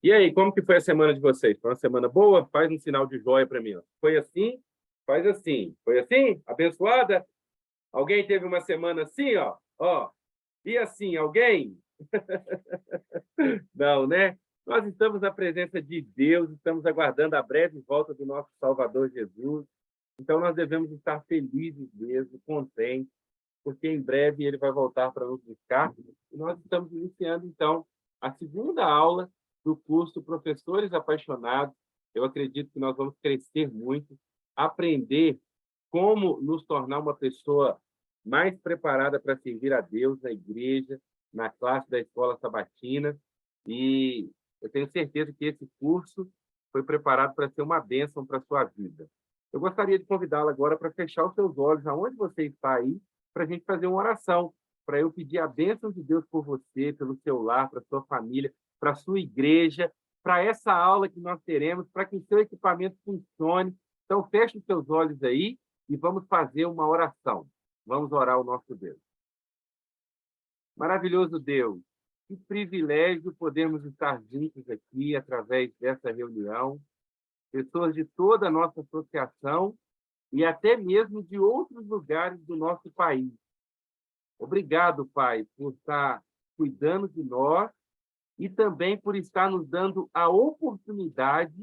E aí, como que foi a semana de vocês? Foi uma semana boa? Faz um sinal de joia para mim, ó. Foi assim? Faz assim. Foi assim? Abençoada? Alguém teve uma semana assim, ó? Ó. E assim, alguém? Não, né? Nós estamos na presença de Deus, estamos aguardando a breve volta do nosso Salvador Jesus. Então, nós devemos estar felizes mesmo, contentes, porque em breve ele vai voltar para nos buscar. E nós estamos iniciando, então, a segunda aula do curso Professores Apaixonados. Eu acredito que nós vamos crescer muito, aprender como nos tornar uma pessoa mais preparada para servir a Deus na igreja, na classe da escola sabatina. E eu tenho certeza que esse curso foi preparado para ser uma bênção para a sua vida. Eu gostaria de convidá-la agora para fechar os seus olhos, aonde você está aí, para a gente fazer uma oração, para eu pedir a bênção de Deus por você, pelo seu lar, para a sua família, para a sua igreja, para essa aula que nós teremos, para que o seu equipamento funcione. Então, feche os seus olhos aí e vamos fazer uma oração. Vamos orar ao nosso Deus. Maravilhoso Deus, que privilégio podermos estar juntos aqui através dessa reunião, pessoas de toda a nossa associação e até mesmo de outros lugares do nosso país. Obrigado, Pai, por estar cuidando de nós e também por estar nos dando a oportunidade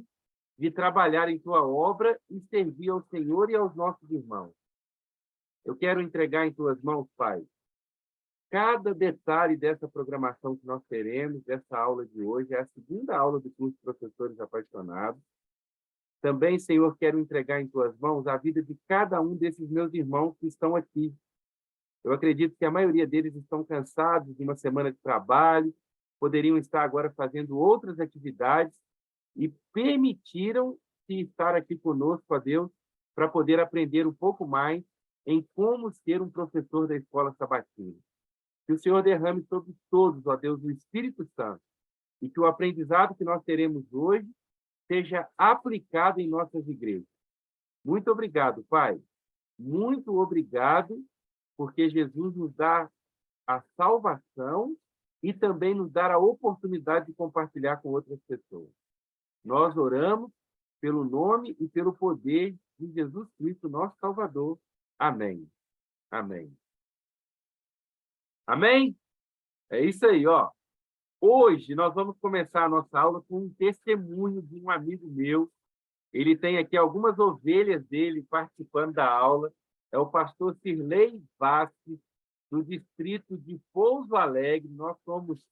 de trabalhar em Tua obra e servir ao Senhor e aos nossos irmãos. Eu quero entregar em Tuas mãos, Pai, cada detalhe dessa programação que nós teremos, dessa aula de hoje, é a segunda aula do curso Professores Apaixonados. Também, Senhor, quero entregar em Tuas mãos a vida de cada um desses meus irmãos que estão aqui. Eu acredito que a maioria deles estão cansados de uma semana de trabalho, poderiam estar agora fazendo outras atividades e permitiram-se estar aqui conosco, ó Deus, para poder aprender um pouco mais em como ser um professor da escola sabatina. Que o Senhor derrame sobre todos, ó Deus, o Espírito Santo, e que o aprendizado que nós teremos hoje seja aplicado em nossas igrejas. Muito obrigado, Pai. Muito obrigado, porque Jesus nos dá a salvação e também nos dá a oportunidade de compartilhar com outras pessoas. Nós oramos pelo nome e pelo poder de Jesus Cristo, nosso Salvador. Amém. Amém. Amém? É isso aí, ó. Hoje nós vamos começar a nossa aula com um testemunho de um amigo meu. Ele tem aqui algumas ovelhas dele participando da aula. É o pastor Sirlei Vasques, do distrito de Pouso Alegre. Nós somos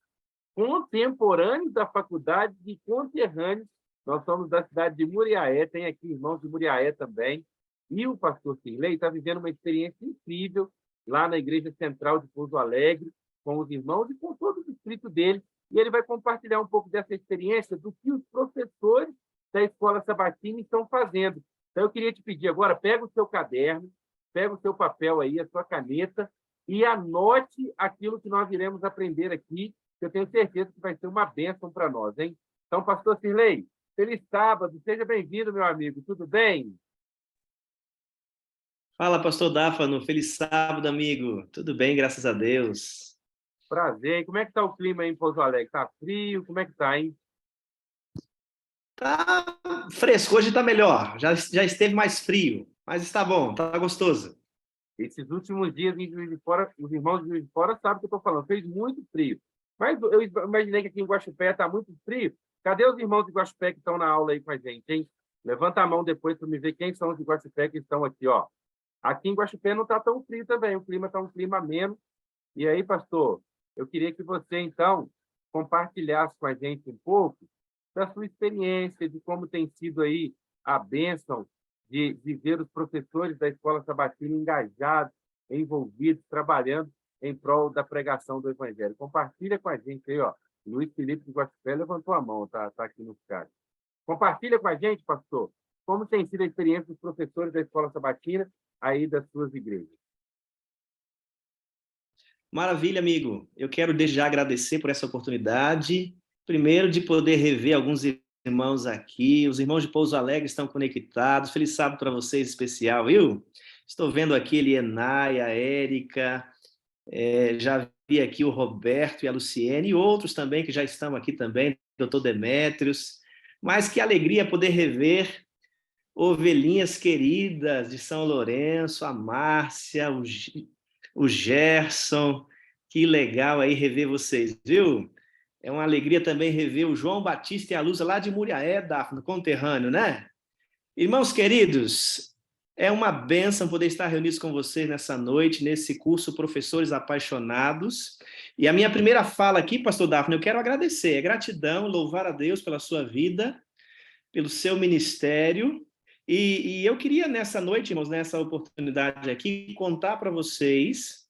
contemporâneos da faculdade e conterrâneos. Nós somos da cidade de Muriaé, tem aqui irmãos de Muriaé também. E o pastor Sirlei está vivendo uma experiência incrível lá na Igreja Central de Pouso Alegre, com os irmãos e com todo o distrito dele. E ele vai compartilhar um pouco dessa experiência do que os professores da Escola Sabatina estão fazendo. Então, eu queria te pedir agora, pega o seu caderno, pega o seu papel aí, a sua caneta, e anote aquilo que nós iremos aprender aqui, que eu tenho certeza que vai ser uma bênção para nós, hein? Então, pastor Sirlei, feliz sábado, seja bem-vindo, meu amigo, tudo bem? Fala, pastor Dáfano. Feliz sábado, amigo. Tudo bem, graças a Deus. Prazer. E como é que está o clima aí em Pouso Alegre? Está frio? Como é que está, hein? Tá fresco, hoje tá melhor. Já esteve mais frio, mas está bom, tá gostoso. Esses últimos dias em Juiz de Fora, os irmãos de Juiz de Fora sabem o que eu estou falando. Fez muito frio. Mas eu imaginei que aqui em Guaxupé está muito frio. Cadê os irmãos de Guaxupé que estão na aula aí com a gente, hein? Levanta a mão depois para me ver quem são os de Guaxupé que estão aqui, ó. Aqui em Guaxupé não está tão frio também. O clima está um clima ameno. E aí, pastor, eu queria que você, então, compartilhasse com a gente um pouco da sua experiência, de como tem sido aí a bênção de ver os professores da Escola Sabatina engajados, envolvidos, trabalhando em prol da pregação do Evangelho. Compartilha com a gente aí, ó. Luiz Felipe de Guaxupé levantou a mão, tá aqui no chat. Compartilha com a gente, pastor, como tem sido a experiência dos professores da Escola Sabatina aí das suas igrejas. Maravilha, amigo. Eu quero desde já agradecer por essa oportunidade. Primeiro, de poder rever alguns irmãos aqui. Os irmãos de Pouso Alegre estão conectados. Feliz sábado para vocês, especial, viu? Estou vendo aqui Elienay, a Érica. Já vi aqui o Roberto e a Luciene, e outros também que já estão aqui também, doutor Demétrios. Mas que alegria poder rever ovelhinhas queridas de São Lourenço, a Márcia, o Gerson. Que legal aí rever vocês, viu? É uma alegria também rever o João Batista e a Luza lá de Muriaé, Dafne, conterrâneo, né? Irmãos queridos, é uma bênção poder estar reunidos com vocês nessa noite, nesse curso Professores Apaixonados. E a minha primeira fala aqui, pastor Dafne, eu quero agradecer, é gratidão, louvar a Deus pela sua vida, pelo seu ministério. E eu queria nessa noite, irmãos, nessa oportunidade aqui, contar para vocês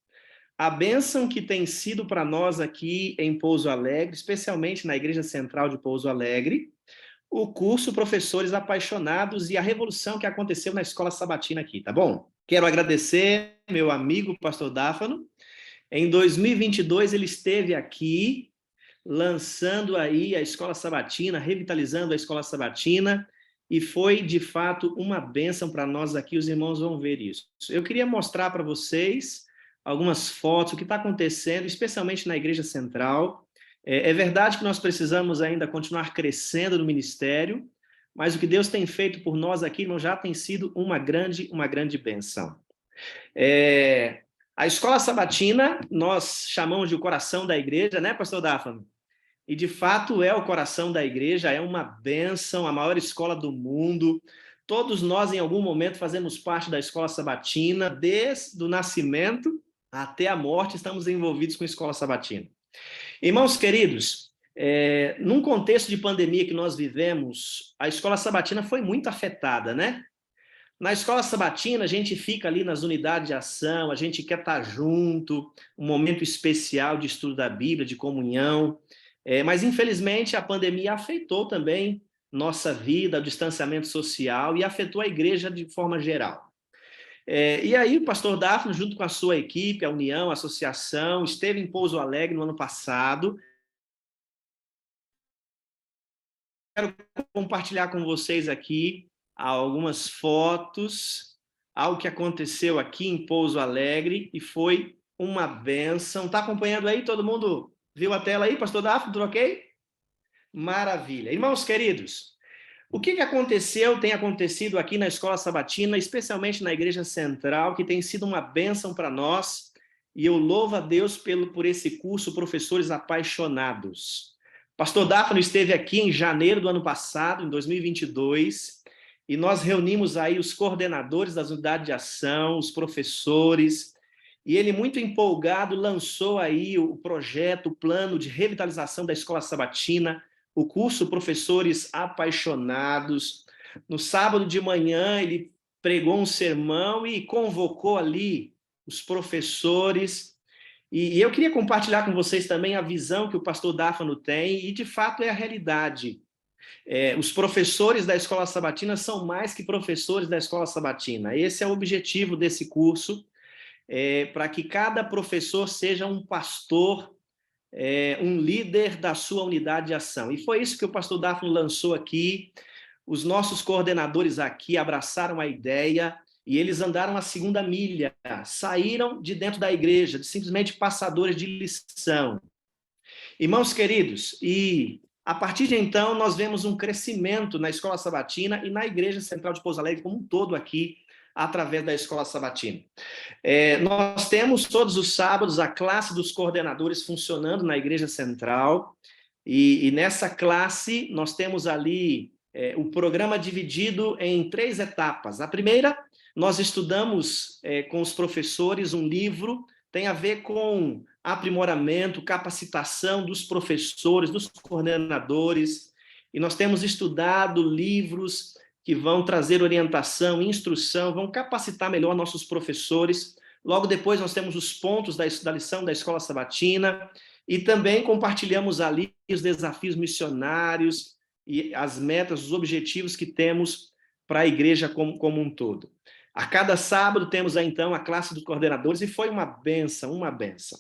a bênção que tem sido para nós aqui em Pouso Alegre, especialmente na Igreja Central de Pouso Alegre, o curso Professores Apaixonados e a revolução que aconteceu na Escola Sabatina aqui, tá bom? Quero agradecer meu amigo, pastor Dáfano. Em 2022, ele esteve aqui lançando aí a Escola Sabatina, revitalizando a Escola Sabatina, e foi, de fato, uma bênção para nós aqui, os irmãos vão ver isso. Eu queria mostrar para vocês algumas fotos, o que está acontecendo, especialmente na Igreja Central. É verdade que nós precisamos ainda continuar crescendo no ministério, mas o que Deus tem feito por nós aqui, irmão, já tem sido uma grande bênção. A Escola Sabatina, nós chamamos de o coração da igreja, né, pastor Dáfano? E, de fato, é o coração da igreja, é uma bênção, a maior escola do mundo. Todos nós, em algum momento, fazemos parte da Escola Sabatina, desde o nascimento até a morte, estamos envolvidos com a Escola Sabatina. Irmãos queridos, num contexto de pandemia que nós vivemos, a Escola Sabatina foi muito afetada, né? Na Escola Sabatina, a gente fica ali nas unidades de ação, a gente quer estar junto, um momento especial de estudo da Bíblia, de comunhão, mas infelizmente a pandemia afetou também nossa vida, o distanciamento social e afetou a igreja de forma geral. E aí o pastor Dáfano, junto com a sua equipe, a União, a Associação, esteve em Pouso Alegre no ano passado. Quero compartilhar com vocês aqui algumas fotos, algo que aconteceu aqui em Pouso Alegre e foi uma bênção. Está acompanhando aí? Todo mundo viu a tela aí, pastor Dáfano? Tudo ok? Maravilha. Irmãos queridos, o que aconteceu, tem acontecido aqui na Escola Sabatina, especialmente na Igreja Central, que tem sido uma bênção para nós, e eu louvo a Deus por esse curso Professores Apaixonados. Pastor Dáfano esteve aqui em janeiro do ano passado, em 2022, e nós reunimos aí os coordenadores das unidades de ação, os professores, e ele, muito empolgado, lançou aí o projeto, o plano de revitalização da Escola Sabatina, o curso Professores Apaixonados. No sábado de manhã, ele pregou um sermão e convocou ali os professores. E eu queria compartilhar com vocês também a visão que o pastor Dáfano tem, e de fato é a realidade. Os professores da Escola Sabatina são mais que professores da Escola Sabatina. Esse é o objetivo desse curso, para que cada professor seja um pastor, um líder da sua unidade de ação. E foi isso que o pastor Dáfano lançou aqui. Os nossos coordenadores aqui abraçaram a ideia e eles andaram a segunda milha, saíram de dentro da igreja, de simplesmente passadores de lição. Irmãos queridos, e a partir de então nós vemos um crescimento na Escola Sabatina e na Igreja Central de Pouso Alegre como um todo aqui, através da Escola Sabatina. Nós temos todos os sábados a classe dos coordenadores funcionando na Igreja Central, e nessa classe nós temos ali o programa dividido em 3 etapas. A primeira, nós estudamos com os professores um livro, tem a ver com aprimoramento, capacitação dos professores, dos coordenadores, e nós temos estudado livros que vão trazer orientação, instrução, vão capacitar melhor nossos professores. Logo depois nós temos os pontos da lição da Escola Sabatina e também compartilhamos ali os desafios missionários e as metas, os objetivos que temos para a igreja como um todo. A cada sábado temos aí, então, a classe dos coordenadores e foi uma bênção, uma bênção.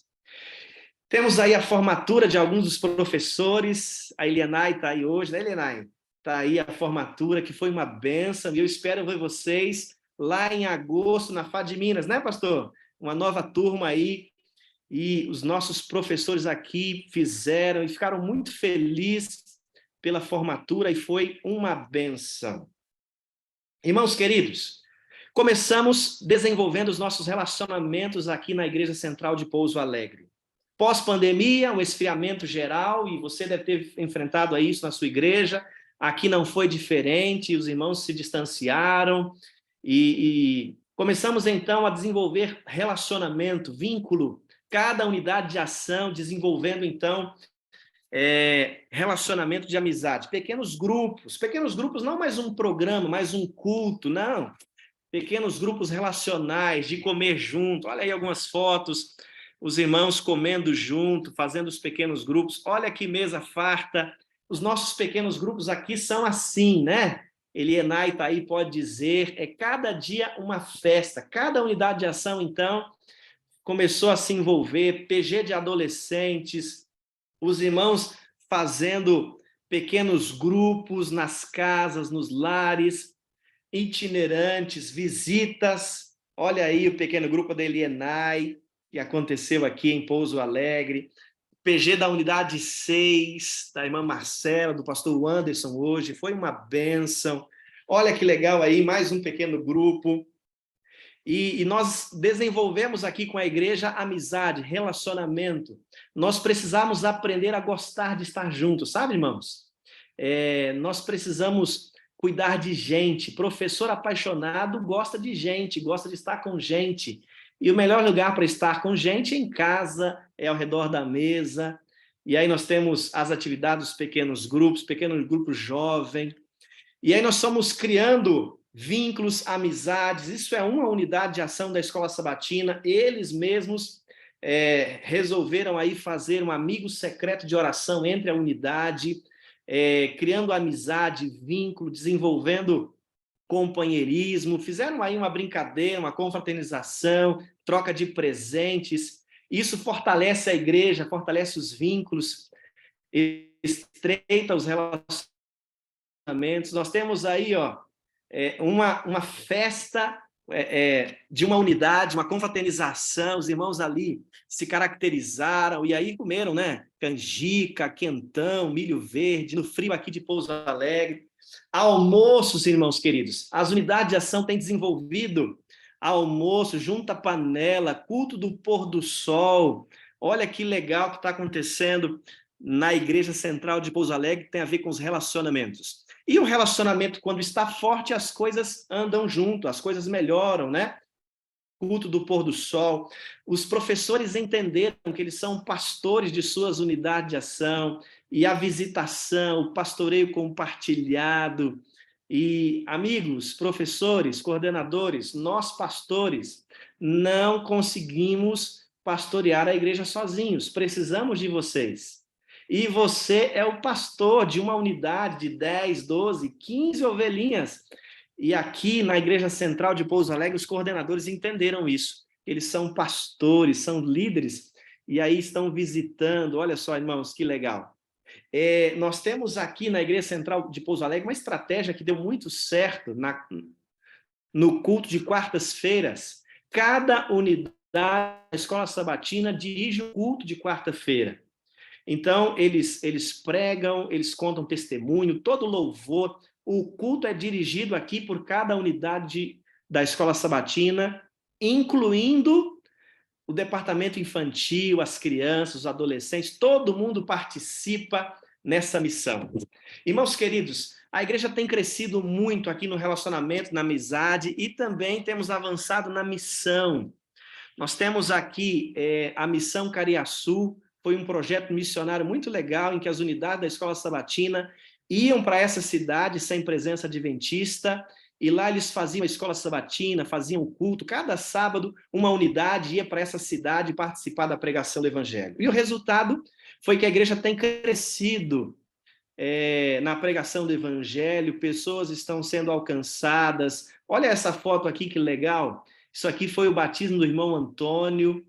Temos aí a formatura de alguns dos professores, a Elianai está aí hoje, né, Elianai? Está aí a formatura, que foi uma bênção, e eu espero ver vocês lá em agosto, na FAD de Minas, né, pastor? Uma nova turma aí, e os nossos professores aqui fizeram e ficaram muito felizes pela formatura e foi uma bênção. Irmãos queridos, começamos desenvolvendo os nossos relacionamentos aqui na Igreja Central de Pouso Alegre. Pós-pandemia, um esfriamento geral, e você deve ter enfrentado a isso na sua igreja. Aqui não foi diferente, os irmãos se distanciaram e começamos então a desenvolver relacionamento, vínculo, cada unidade de ação desenvolvendo então relacionamento de amizade, pequenos grupos não mais um programa, mais um culto, não, pequenos grupos relacionais, de comer junto. Olha aí algumas fotos, os irmãos comendo junto, fazendo os pequenos grupos. Olha que mesa farta. Os nossos pequenos grupos aqui são assim, né? Elienay está aí, pode dizer, cada dia uma festa. Cada unidade de ação, então, começou a se envolver, PG de adolescentes, os irmãos fazendo pequenos grupos nas casas, nos lares, itinerantes, visitas. Olha aí o pequeno grupo da Elienay, que aconteceu aqui em Pouso Alegre, PG da unidade 6, da irmã Marcela, do pastor Anderson hoje, foi uma bênção. Olha que legal aí, mais um pequeno grupo. E nós desenvolvemos aqui com a igreja amizade, relacionamento. Nós precisamos aprender a gostar de estar juntos, sabe, irmãos? Nós precisamos cuidar de gente. Professor apaixonado gosta de gente, gosta de estar com gente. E o melhor lugar para estar com gente é em casa, é ao redor da mesa. E aí nós temos as atividades dos pequeno grupo jovem. E aí nós estamos criando vínculos, amizades. Isso é uma unidade de ação da Escola Sabatina. Eles mesmos resolveram aí fazer um amigo secreto de oração entre a unidade, criando amizade, vínculo, desenvolvendo companheirismo, fizeram aí uma brincadeira, uma confraternização, troca de presentes. Isso fortalece a igreja, fortalece os vínculos, estreita os relacionamentos. Nós temos aí uma festa de uma unidade, uma confraternização, os irmãos ali se caracterizaram e aí comeram, né? Canjica, quentão, milho verde, no frio aqui de Pouso Alegre. Almoços, irmãos queridos, as unidades de ação têm desenvolvido almoço, junta panela, culto do pôr do sol. Olha que legal que está acontecendo na Igreja Central de Pouso Alegre, que tem a ver com os relacionamentos. E o relacionamento, quando está forte, as coisas andam junto, as coisas melhoram, né? Culto do pôr do sol. Os professores entenderam que eles são pastores de suas unidades de ação, e a visitação, o pastoreio compartilhado. E, amigos, professores, coordenadores, nós pastores, não conseguimos pastorear a igreja sozinhos, precisamos de vocês. E você é o pastor de uma unidade de 10, 12, 15 ovelhinhas. E aqui na Igreja Central de Pouso Alegre, os coordenadores entenderam isso. Eles são pastores, são líderes, e aí estão visitando. Olha só, irmãos, que legal. Nós temos aqui na Igreja Central de Pouso Alegre uma estratégia que deu muito certo no culto de quartas-feiras. Cada unidade da Escola Sabatina dirige o culto de quarta-feira. Então, eles pregam, eles contam testemunho, todo louvor. O culto é dirigido aqui por cada unidade da Escola Sabatina, incluindo o departamento infantil, as crianças, os adolescentes, todo mundo participa nessa missão. Irmãos queridos, a igreja tem crescido muito aqui no relacionamento, na amizade, e também temos avançado na missão. Nós temos aqui a Missão Cariaçu, foi um projeto missionário muito legal, em que as unidades da Escola Sabatina iam para essa cidade sem presença adventista, e lá eles faziam a Escola Sabatina, faziam o culto. Cada sábado, uma unidade ia para essa cidade participar da pregação do Evangelho. E o resultado foi que a igreja tem crescido na pregação do Evangelho, pessoas estão sendo alcançadas. Olha essa foto aqui, que legal. Isso aqui foi o batismo do irmão Antônio.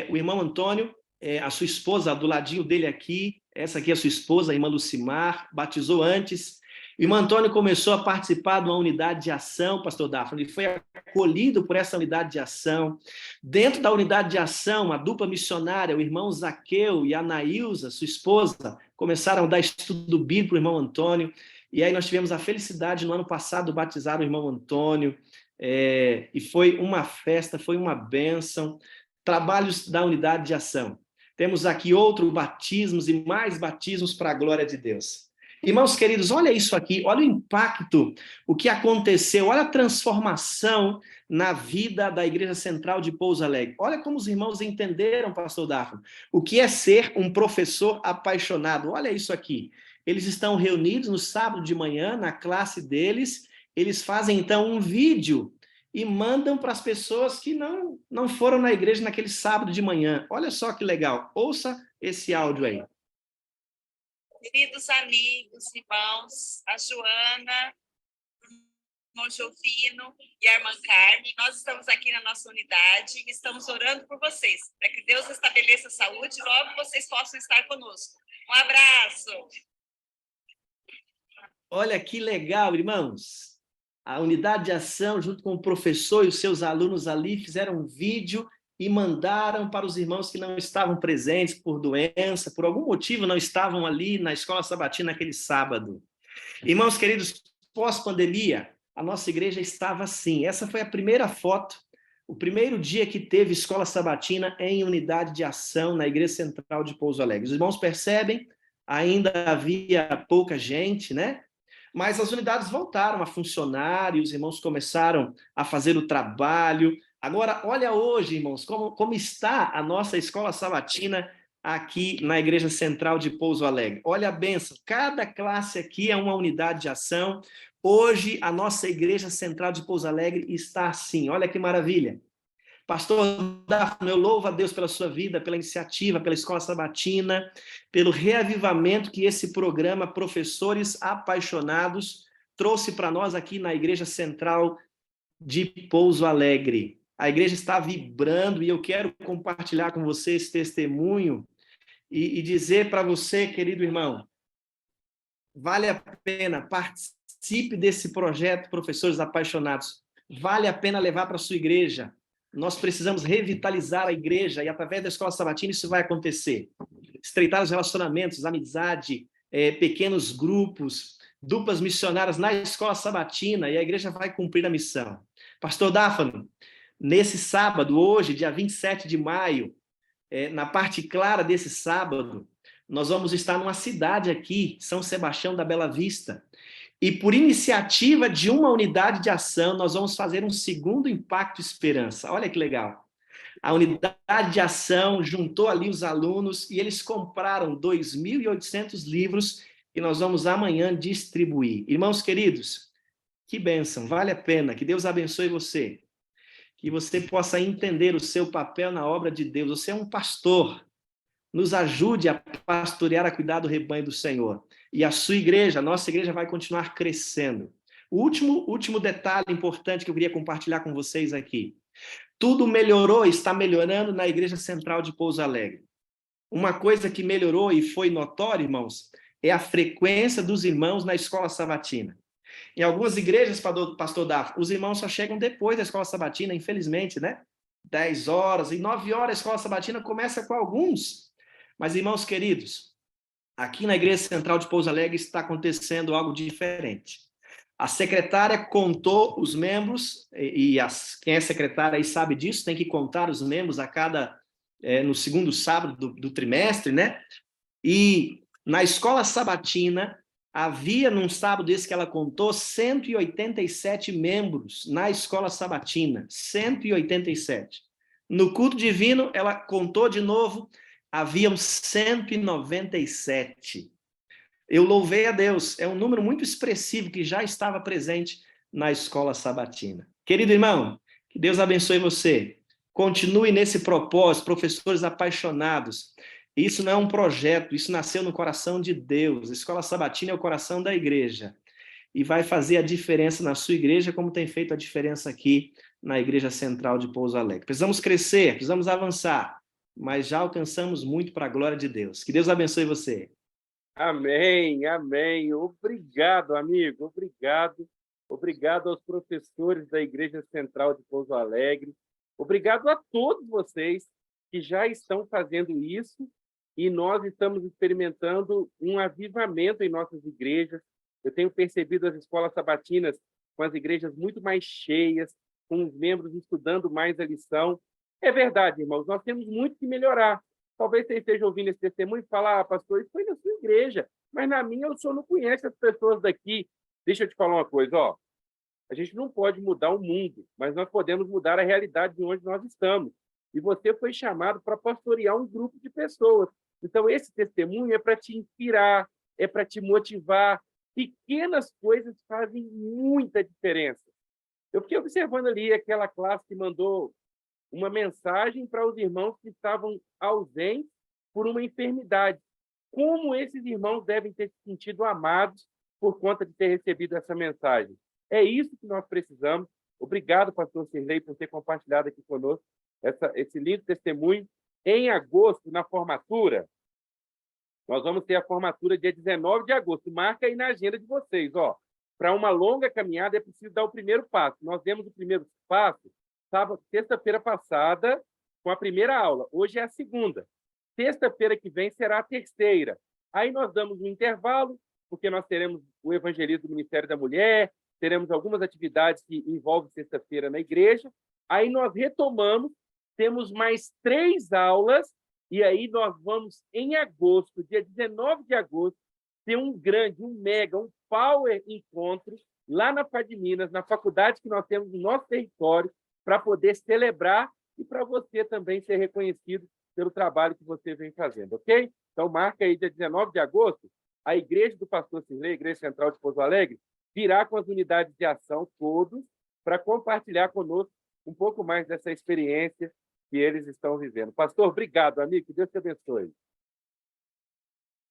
O irmão Antônio, a sua esposa, do ladinho dele aqui, essa aqui é a sua esposa, a irmã Lucimar, batizou antes. O irmão Antônio começou a participar de uma unidade de ação, pastor Daphne, ele foi acolhido por essa unidade de ação. Dentro da unidade de ação, a dupla missionária, o irmão Zaqueu e a Anaísa, sua esposa, começaram a dar estudo bíblico para o irmão Antônio, e aí nós tivemos a felicidade, no ano passado, de batizar o irmão Antônio, e foi uma festa, foi uma bênção. Trabalhos da unidade de ação. Temos aqui outros batismos e mais batismos para a glória de Deus. Irmãos queridos, olha isso aqui, olha o impacto, o que aconteceu, olha a transformação na vida da Igreja Central de Pouso Alegre. Olha como os irmãos entenderam, pastor Daphne, o que é ser um professor apaixonado. Olha isso aqui. Eles estão reunidos no sábado de manhã, na classe deles, eles fazem então um vídeo e mandam para as pessoas que não foram na igreja naquele sábado de manhã. Olha só que legal. Ouça esse áudio aí. Queridos amigos, irmãos, a Joana, o irmão Jovino e a irmã Carmen, nós estamos aqui na nossa unidade e estamos orando por vocês, para que Deus estabeleça a saúde e logo vocês possam estar conosco. Um abraço! Olha que legal, irmãos. A unidade de ação, junto com o professor e os seus alunos ali, fizeram um vídeo e mandaram para os irmãos que não estavam presentes por doença, por algum motivo não estavam ali na escola sabatina naquele sábado. Irmãos queridos, pós-pandemia, a nossa igreja estava assim. Essa foi a primeira foto, o primeiro dia que teve escola sabatina em unidade de ação na Igreja Central de Pouso Alegre. Os irmãos percebem, ainda havia pouca gente, né? Mas as unidades voltaram a funcionar e os irmãos começaram a fazer o trabalho. Agora, olha hoje, irmãos, como está a nossa escola sabatina aqui na Igreja Central de Pouso Alegre. Olha a bênção, cada classe aqui é uma unidade de ação. Hoje, a nossa Igreja Central de Pouso Alegre está assim, olha que maravilha. Pastor Daphne, eu louvo a Deus pela sua vida, pela iniciativa, pela escola sabatina, pelo reavivamento que esse programa Professores Apaixonados trouxe para nós aqui na Igreja Central de Pouso Alegre. A igreja está vibrando e eu quero compartilhar com você esse testemunho e dizer para você, querido irmão, vale a pena, participe desse projeto Professores Apaixonados. Vale a pena levar para a sua igreja. Nós precisamos revitalizar a igreja e através da escola sabatina isso vai acontecer. Estreitar os relacionamentos, amizade, pequenos grupos, duplas missionárias na escola sabatina e a igreja vai cumprir a missão. Pastor Daphne, nesse sábado, hoje, dia 27 de maio, na parte clara desse sábado, nós vamos estar numa cidade aqui, São Sebastião da Bela Vista, e por iniciativa de uma unidade de ação, nós vamos fazer um segundo Impacto Esperança. Olha que legal. A unidade de ação juntou ali os alunos e eles compraram 2.800 livros e nós vamos amanhã distribuir. Irmãos queridos, que bênção, vale a pena, que Deus abençoe você, que você possa entender o seu papel na obra de Deus. Você é um pastor, nos ajude a pastorear, a cuidar do rebanho do Senhor. E a sua igreja, a nossa igreja vai continuar crescendo. O último detalhe importante que eu queria compartilhar com vocês aqui. Tudo melhorou, está melhorando na Igreja Central de Pouso Alegre. Uma coisa que melhorou e foi notória, irmãos, é a frequência dos irmãos na escola sabatina. Em algumas igrejas, pastor Daphne, os irmãos só chegam depois da escola sabatina, infelizmente, né? 10 horas e 9 horas a escola sabatina começa com alguns. Mas, irmãos queridos, aqui na Igreja Central de Pouso Alegre está acontecendo algo diferente. A secretária contou os membros, quem é secretária aí sabe disso, tem que contar os membros no segundo sábado do trimestre, né? E na escola sabatina, havia num sábado esse que ela contou, 187 membros na escola sabatina, 187. No culto divino, ela contou de novo, haviam 197. Eu louvei a Deus, é um número muito expressivo que já estava presente na escola sabatina. Querido irmão, que Deus abençoe você. Continue nesse propósito, professores apaixonados. Isso não é um projeto, isso nasceu no coração de Deus. A escola sabatina é o coração da igreja. E vai fazer a diferença na sua igreja, como tem feito a diferença aqui na Igreja Central de Pouso Alegre. Precisamos crescer, precisamos avançar, mas já alcançamos muito para a glória de Deus. Que Deus abençoe você. Amém, amém. Obrigado, amigo, obrigado. Obrigado aos professores da Igreja Central de Pouso Alegre. Obrigado a todos vocês que já estão fazendo isso e nós estamos experimentando um avivamento em nossas igrejas. Eu tenho percebido as escolas sabatinas com as igrejas muito mais cheias, com os membros estudando mais a lição. É verdade, irmãos, nós temos muito que melhorar. Talvez você esteja ouvindo esse testemunho e fale, pastor, isso foi na sua igreja, mas na minha o senhor não conhece as pessoas daqui. Deixa eu te falar uma coisa, ó. A gente não pode mudar o mundo, mas nós podemos mudar a realidade de onde nós estamos. E você foi chamado para pastorear um grupo de pessoas. Então, esse testemunho é para te inspirar, é para te motivar. Pequenas coisas fazem muita diferença. Eu fiquei observando ali aquela classe que mandou uma mensagem para os irmãos que estavam ausentes por uma enfermidade. Como esses irmãos devem ter se sentido amados por conta de ter recebido essa mensagem. É isso que nós precisamos. Obrigado, pastor Sirlei, por ter compartilhado aqui conosco esse lindo testemunho. Em agosto, na formatura, nós vamos ter a formatura dia 19 de agosto. Marca aí na agenda de vocês. Para uma longa caminhada é preciso dar o primeiro passo. Nós demos o primeiro passo sexta-feira passada, com a primeira aula. Hoje é a segunda. Sexta-feira que vem será a terceira. Aí nós damos um intervalo, porque nós teremos o evangelismo do Ministério da Mulher, teremos algumas atividades que envolvem sexta-feira na igreja. Aí nós retomamos, temos mais 3 aulas, e aí nós vamos, em agosto, dia 19 de agosto, ter um grande, um mega, um power encontro lá na FAD Minas, na faculdade que nós temos no nosso território, para poder celebrar e para você também ser reconhecido pelo trabalho que você vem fazendo, ok? Então, marca aí, dia 19 de agosto, a Igreja do Pastor Sirlei, a Igreja Central de Pouso Alegre, virá com as unidades de ação todos para compartilhar conosco um pouco mais dessa experiência que eles estão vivendo. Pastor, obrigado, amigo, que Deus te abençoe.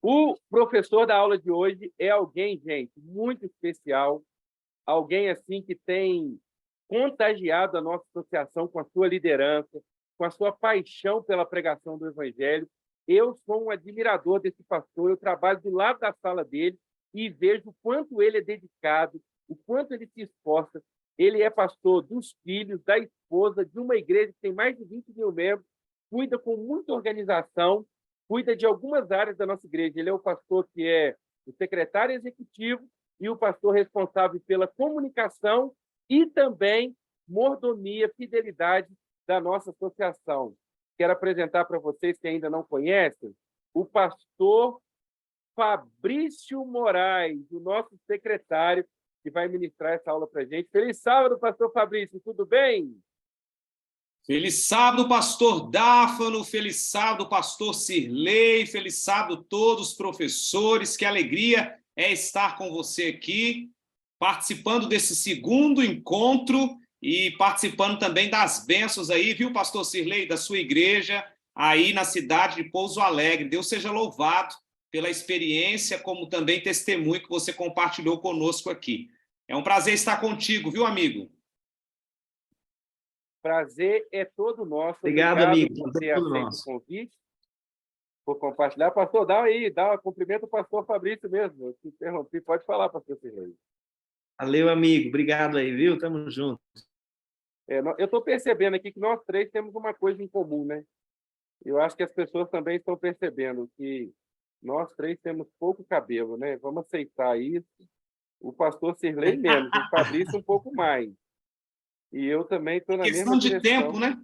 O professor da aula de hoje é alguém, gente, muito especial, alguém assim que tem contagiado a nossa associação com a sua liderança, com a sua paixão pela pregação do Evangelho. Eu sou um admirador desse pastor, eu trabalho do lado da sala dele e vejo o quanto ele é dedicado, o quanto ele se esforça. Ele é pastor dos filhos, da esposa, de uma igreja que tem mais de 20 mil membros, cuida com muita organização, cuida de algumas áreas da nossa igreja. Ele é o pastor que é o secretário executivo e o pastor responsável pela comunicação e também mordomia, fidelidade da nossa associação. Quero apresentar para vocês que ainda não conhecem o pastor Fabrício Moraes, o nosso secretário, que vai ministrar essa aula para a gente. Feliz sábado, pastor Fabrício, tudo bem? Feliz sábado, pastor Dáfano, feliz sábado, pastor Sirlei, feliz sábado a todos os professores, que alegria é estar com você aqui, participando desse segundo encontro e participando também das bênçãos aí, viu, pastor Sirlei, da sua igreja, aí na cidade de Pouso Alegre. Deus seja louvado pela experiência, como também testemunho que você compartilhou conosco aqui. É um prazer estar contigo, viu, amigo? Prazer é todo nosso. Obrigado, amigo. Por ter aceito o convite, por compartilhar. Pastor, cumprimento o pastor Fabrício mesmo. Eu te interrompi. Pode falar, pastor Sirlei. Valeu, amigo. Obrigado aí, viu? Tamo junto. Eu estou percebendo aqui que nós três temos uma coisa em comum, né? Eu acho que as pessoas também estão percebendo que nós três temos pouco cabelo, né? Vamos aceitar isso. O pastor Sirlei menos, o Fabrício um pouco mais. E eu também estou na mesma direção. Questão de tempo, né?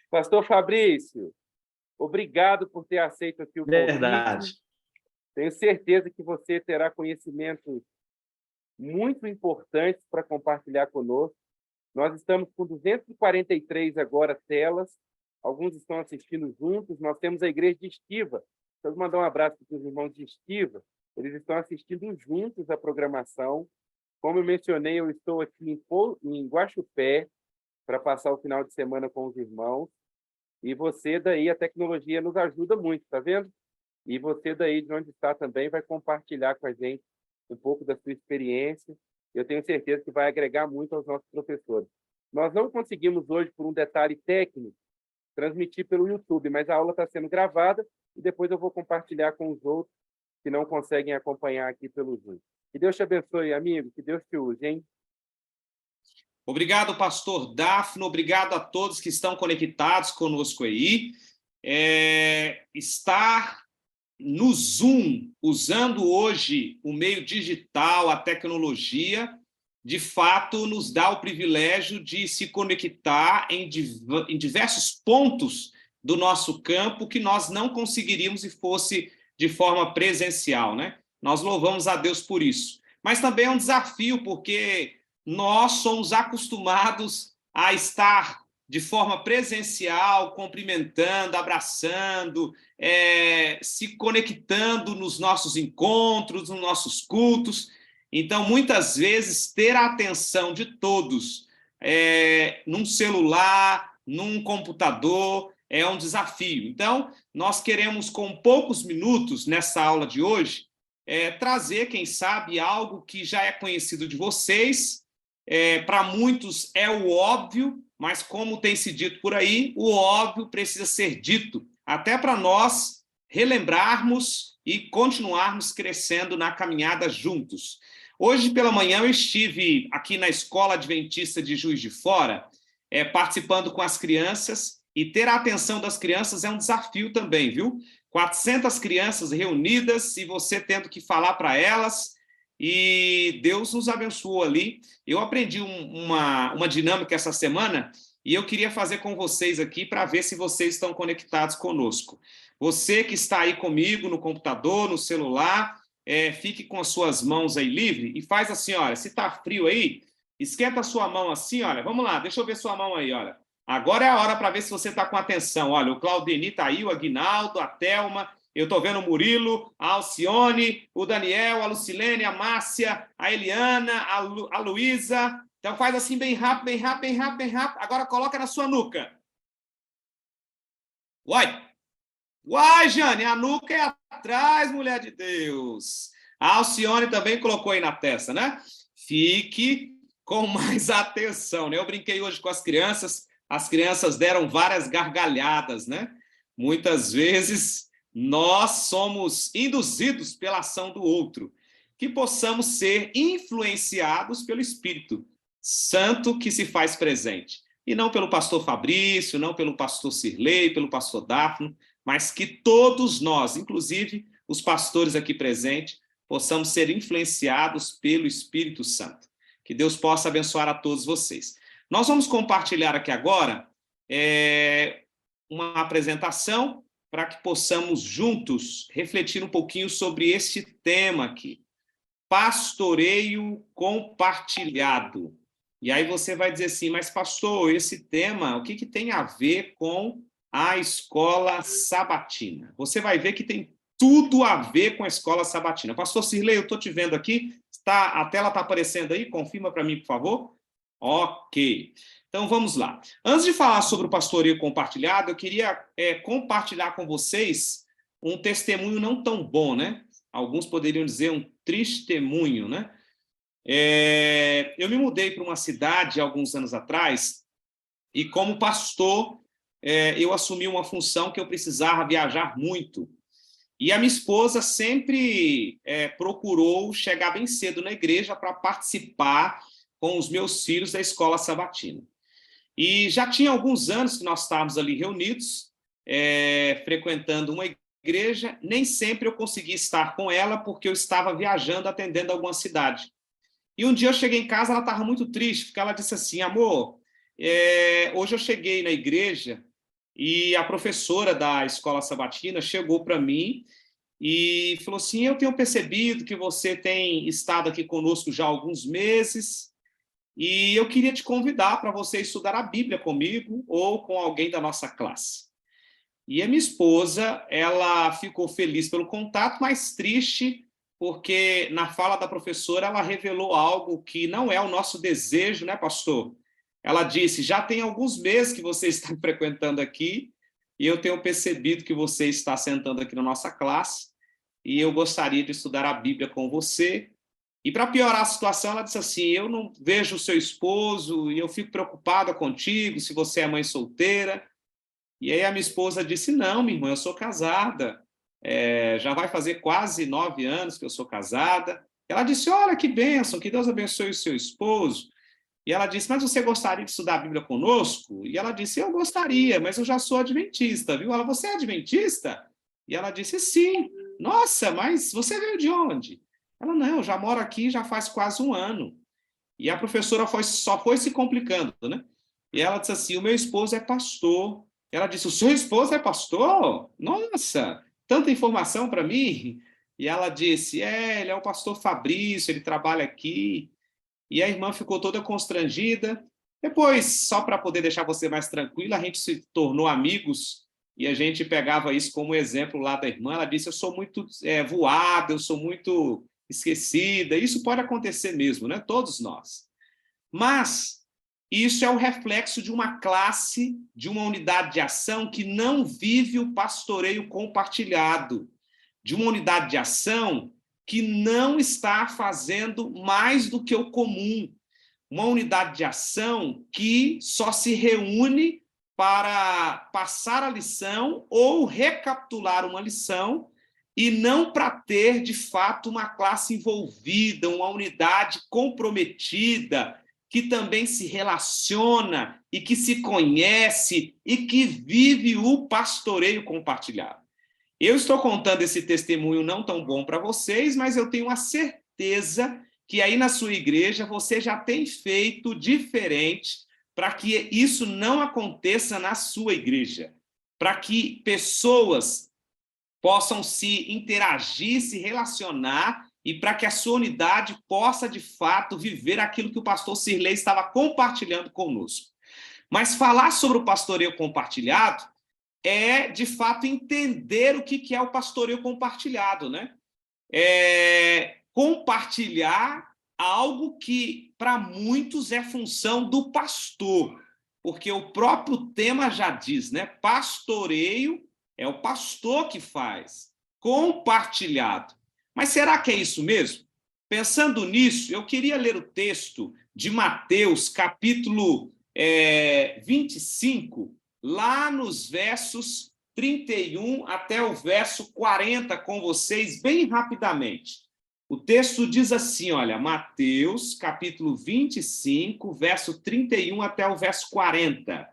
Pastor Fabrício, obrigado por ter aceito aqui o convite. Verdade. Tenho certeza que você terá conhecimentos muito importantes para compartilhar conosco. Nós estamos com 243 agora telas, alguns estão assistindo juntos. Nós temos a igreja de Estiva. Deixa eu mandar um abraço para os irmãos de Estiva. Eles estão assistindo juntos a programação. Como eu mencionei, eu estou aqui em Guaxupé para passar o final de semana com os irmãos. E você daí, a tecnologia nos ajuda muito, tá vendo? E você daí, de onde está também, vai compartilhar com a gente um pouco da sua experiência. Eu tenho certeza que vai agregar muito aos nossos professores. Nós não conseguimos hoje, por um detalhe técnico, transmitir pelo YouTube, mas a aula está sendo gravada e depois eu vou compartilhar com os outros que não conseguem acompanhar aqui pelo Zoom. Que Deus te abençoe, amigo, que Deus te use, hein? Obrigado, pastor Dafno, obrigado a todos que estão conectados conosco aí. Estar no Zoom, usando hoje o meio digital, a tecnologia, de fato nos dá o privilégio de se conectar em diversos pontos do nosso campo que nós não conseguiríamos se fosse de forma presencial, né? Nós louvamos a Deus por isso. Mas também é um desafio, porque nós somos acostumados a estar de forma presencial, cumprimentando, abraçando, se conectando nos nossos encontros, nos nossos cultos. Então, muitas vezes, ter a atenção de todos num celular, num computador, é um desafio. Então, nós queremos, com poucos minutos nessa aula de hoje, trazer, quem sabe, algo que já é conhecido de vocês. Para muitos é o óbvio, mas como tem se dito por aí, o óbvio precisa ser dito, até para nós relembrarmos e continuarmos crescendo na caminhada juntos. Hoje pela manhã eu estive aqui na Escola Adventista de Juiz de Fora, participando com as crianças, e ter a atenção das crianças é um desafio também, viu? 400 crianças reunidas e você tendo que falar para elas, e Deus nos abençoou ali. Eu aprendi uma dinâmica essa semana e eu queria fazer com vocês aqui para ver se vocês estão conectados conosco. Você que está aí comigo no computador, no celular, fique com as suas mãos aí livre e faz assim, olha, se está frio aí, esquenta a sua mão assim, olha, vamos lá, deixa eu ver sua mão aí, olha. Agora é a hora para ver se você está com atenção. Olha, o Claudeni está aí, o Aguinaldo, a Thelma, eu estou vendo o Murilo, a Alcione, o Daniel, a Lucilene, a Márcia, a Eliana, a Luísa. Então faz assim bem rápido, bem rápido, bem rápido, bem rápido. Agora coloca na sua nuca. Uai! Uai, Jane, a nuca é atrás, mulher de Deus. A Alcione também colocou aí na testa, né? Fique com mais atenção, né? Eu brinquei hoje com as crianças deram várias gargalhadas, né? Muitas vezes nós somos induzidos pela ação do outro, que possamos ser influenciados pelo Espírito Santo que se faz presente. E não pelo pastor Fabrício, não pelo pastor Sirlei, pelo pastor Dafno, mas que todos nós, inclusive os pastores aqui presentes, possamos ser influenciados pelo Espírito Santo. Que Deus possa abençoar a todos vocês. Nós vamos compartilhar aqui agora uma apresentação para que possamos juntos refletir um pouquinho sobre esse tema aqui, pastoreio compartilhado. E aí você vai dizer assim, mas pastor, esse tema, o que tem a ver com a escola sabatina? Você vai ver que tem tudo a ver com a escola sabatina. Pastor Sirlei, eu estou te vendo aqui, a tela está aparecendo aí, confirma para mim, por favor. Ok. Então, vamos lá. Antes de falar sobre o pastoreio compartilhado, eu queria compartilhar com vocês um testemunho não tão bom, né? Alguns poderiam dizer um testemunho, né? Eu me mudei para uma cidade alguns anos atrás e, como pastor, eu assumi uma função que eu precisava viajar muito. E a minha esposa sempre procurou chegar bem cedo na igreja para participar com os meus filhos da escola sabatina. E já tinha alguns anos que nós estávamos ali reunidos, frequentando uma igreja. Nem sempre eu conseguia estar com ela, porque eu estava viajando, atendendo alguma cidade. E um dia eu cheguei em casa, ela estava muito triste, porque ela disse assim, amor, hoje eu cheguei na igreja e a professora da escola sabatina chegou para mim e falou assim, eu tenho percebido que você tem estado aqui conosco já há alguns meses, e eu queria te convidar para você estudar a Bíblia comigo ou com alguém da nossa classe. E a minha esposa, ela ficou feliz pelo contato, mas triste, porque na fala da professora ela revelou algo que não é o nosso desejo, né, pastor? Ela disse, já tem alguns meses que você está frequentando aqui, e eu tenho percebido que você está sentando aqui na nossa classe, e eu gostaria de estudar a Bíblia com você. E para piorar a situação, ela disse assim, eu não vejo o seu esposo e eu fico preocupada contigo, se você é mãe solteira. E aí a minha esposa disse, não, minha irmã, eu sou casada, já vai fazer quase 9 anos que eu sou casada. Ela disse, olha que bênção, que Deus abençoe o seu esposo. E ela disse, mas você gostaria de estudar a Bíblia conosco? E ela disse, eu gostaria, mas eu já sou adventista, viu? Ela, você é adventista? E ela disse, sim. Nossa, mas você veio de onde? Ela, não, eu já moro aqui já faz quase 1 ano. E a professora só foi se complicando, né? E ela disse assim, o meu esposo é pastor. Ela disse, o seu esposo é pastor? Nossa, tanta informação para mim. E ela disse, ele é o pastor Fabrício, ele trabalha aqui. E a irmã ficou toda constrangida. Depois, só para poder deixar você mais tranquila, a gente se tornou amigos e a gente pegava isso como exemplo lá da irmã. Ela disse, eu sou muito voada, eu sou muito esquecida. Isso pode acontecer mesmo, né? Todos nós. Mas isso é o reflexo de uma classe, de uma unidade de ação que não vive o pastoreio compartilhado, de uma unidade de ação que não está fazendo mais do que o comum, uma unidade de ação que só se reúne para passar a lição ou recapitular uma lição e não para ter, de fato, uma classe envolvida, uma unidade comprometida, que também se relaciona e que se conhece e que vive o pastoreio compartilhado. Eu estou contando esse testemunho não tão bom para vocês, mas eu tenho a certeza que aí na sua igreja você já tem feito diferente para que isso não aconteça na sua igreja, para que pessoas possam se interagir, se relacionar e para que a sua unidade possa, de fato, viver aquilo que o pastor Sirlei estava compartilhando conosco. Mas falar sobre o pastoreio compartilhado é, de fato, entender o que é o pastoreio compartilhado, né? Compartilhar algo que, para muitos, é função do pastor, porque o próprio tema já diz, né? Pastoreio é o pastor que faz, compartilhado. Mas será que é isso mesmo? Pensando nisso, eu queria ler o texto de Mateus, capítulo 25, lá nos versos 31 até o verso 40 com vocês, bem rapidamente. O texto diz assim, olha, Mateus, capítulo 25, verso 31 até o verso 40.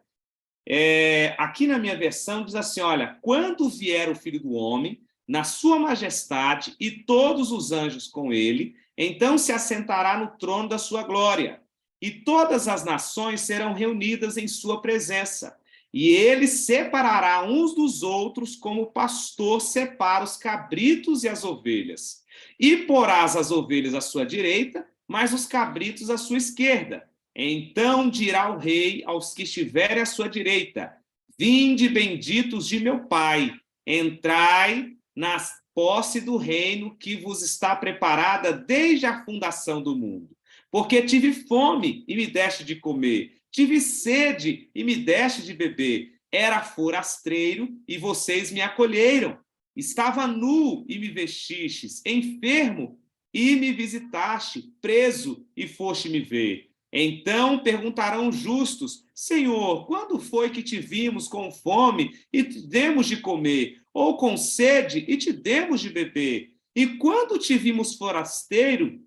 Aqui na minha versão diz assim, olha, quando vier o Filho do Homem, na sua majestade e todos os anjos com ele, então se assentará no trono da sua glória, e todas as nações serão reunidas em sua presença. E ele separará uns dos outros como o pastor separa os cabritos e as ovelhas. E porás as ovelhas à sua direita, mas os cabritos à sua esquerda. Então dirá o rei aos que estiverem à sua direita, vinde benditos de meu Pai, entrai na posse do reino que vos está preparada desde a fundação do mundo. Porque tive fome e me deste de comer, tive sede e me deste de beber, era forasteiro e vocês me acolheram, estava nu e me vestistes, enfermo e me visitaste, preso e foste me ver. Então perguntarão justos, Senhor, quando foi que te vimos com fome e te demos de comer, ou com sede e te demos de beber? E quando te vimos forasteiro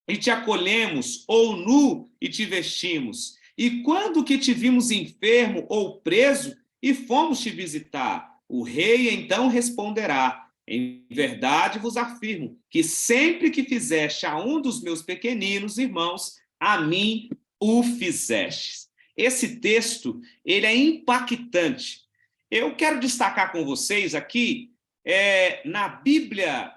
e te acolhemos, ou nu e te vestimos? E quando que te vimos enfermo ou preso e fomos te visitar? O rei então responderá, em verdade vos afirmo, que sempre que fizeste a um dos meus pequeninos irmãos, a mim o fizestes. Esse texto, ele é impactante. Eu quero destacar com vocês aqui, na Bíblia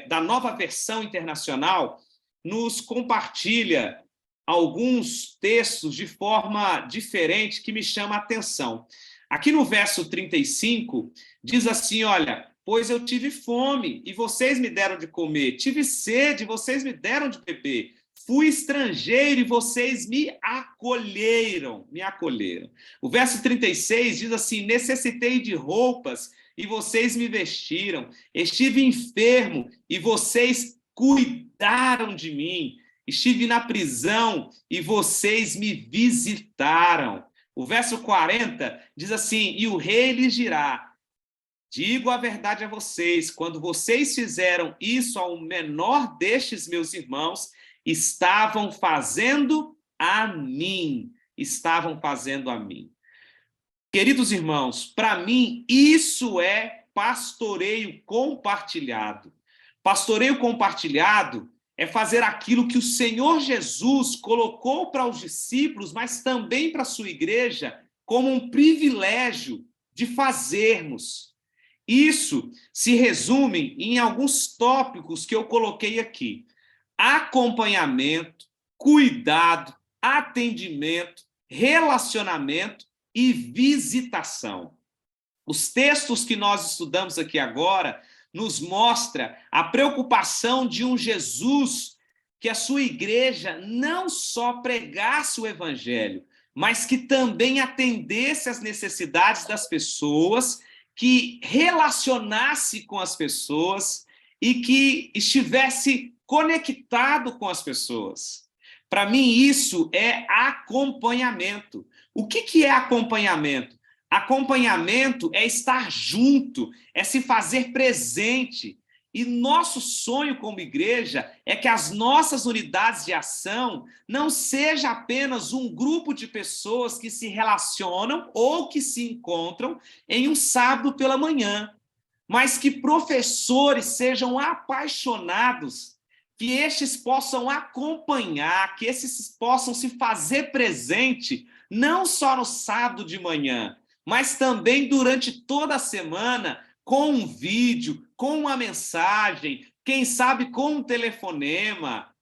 da Nova Versão Internacional, nos compartilha alguns textos de forma diferente que me chama a atenção. Aqui no verso 35, diz assim, olha, pois eu tive fome e vocês me deram de comer, tive sede e vocês me deram de beber, fui estrangeiro e vocês me acolheram. O verso 36 diz assim, necessitei de roupas e vocês me vestiram, estive enfermo e vocês cuidaram de mim, estive na prisão e vocês me visitaram. O verso 40 diz assim: e o rei lhes dirá: digo a verdade a vocês, quando vocês fizeram isso ao menor destes meus irmãos, estavam fazendo a mim. Estavam fazendo a mim. Queridos irmãos, para mim, isso é pastoreio compartilhado. Pastoreio compartilhado é fazer aquilo que o Senhor Jesus colocou para os discípulos, mas também para a sua igreja, como um privilégio de fazermos. Isso se resume em alguns tópicos que eu coloquei aqui: acompanhamento, cuidado, atendimento, relacionamento e visitação. Os textos que nós estudamos aqui agora nos mostra a preocupação de um Jesus que a sua igreja não só pregasse o evangelho, mas que também atendesse às necessidades das pessoas, que relacionasse com as pessoas e que estivesse conectado com as pessoas. Para mim, isso é acompanhamento. O que é acompanhamento? Acompanhamento é estar junto, é se fazer presente. E nosso sonho como igreja é que as nossas unidades de ação não seja apenas um grupo de pessoas que se relacionam ou que se encontram em um sábado pela manhã, mas que professores sejam apaixonados, que estes possam acompanhar, que esses possam se fazer presente, não só no sábado de manhã, mas também durante toda a semana, com um vídeo, com uma mensagem, quem sabe com um telefonema,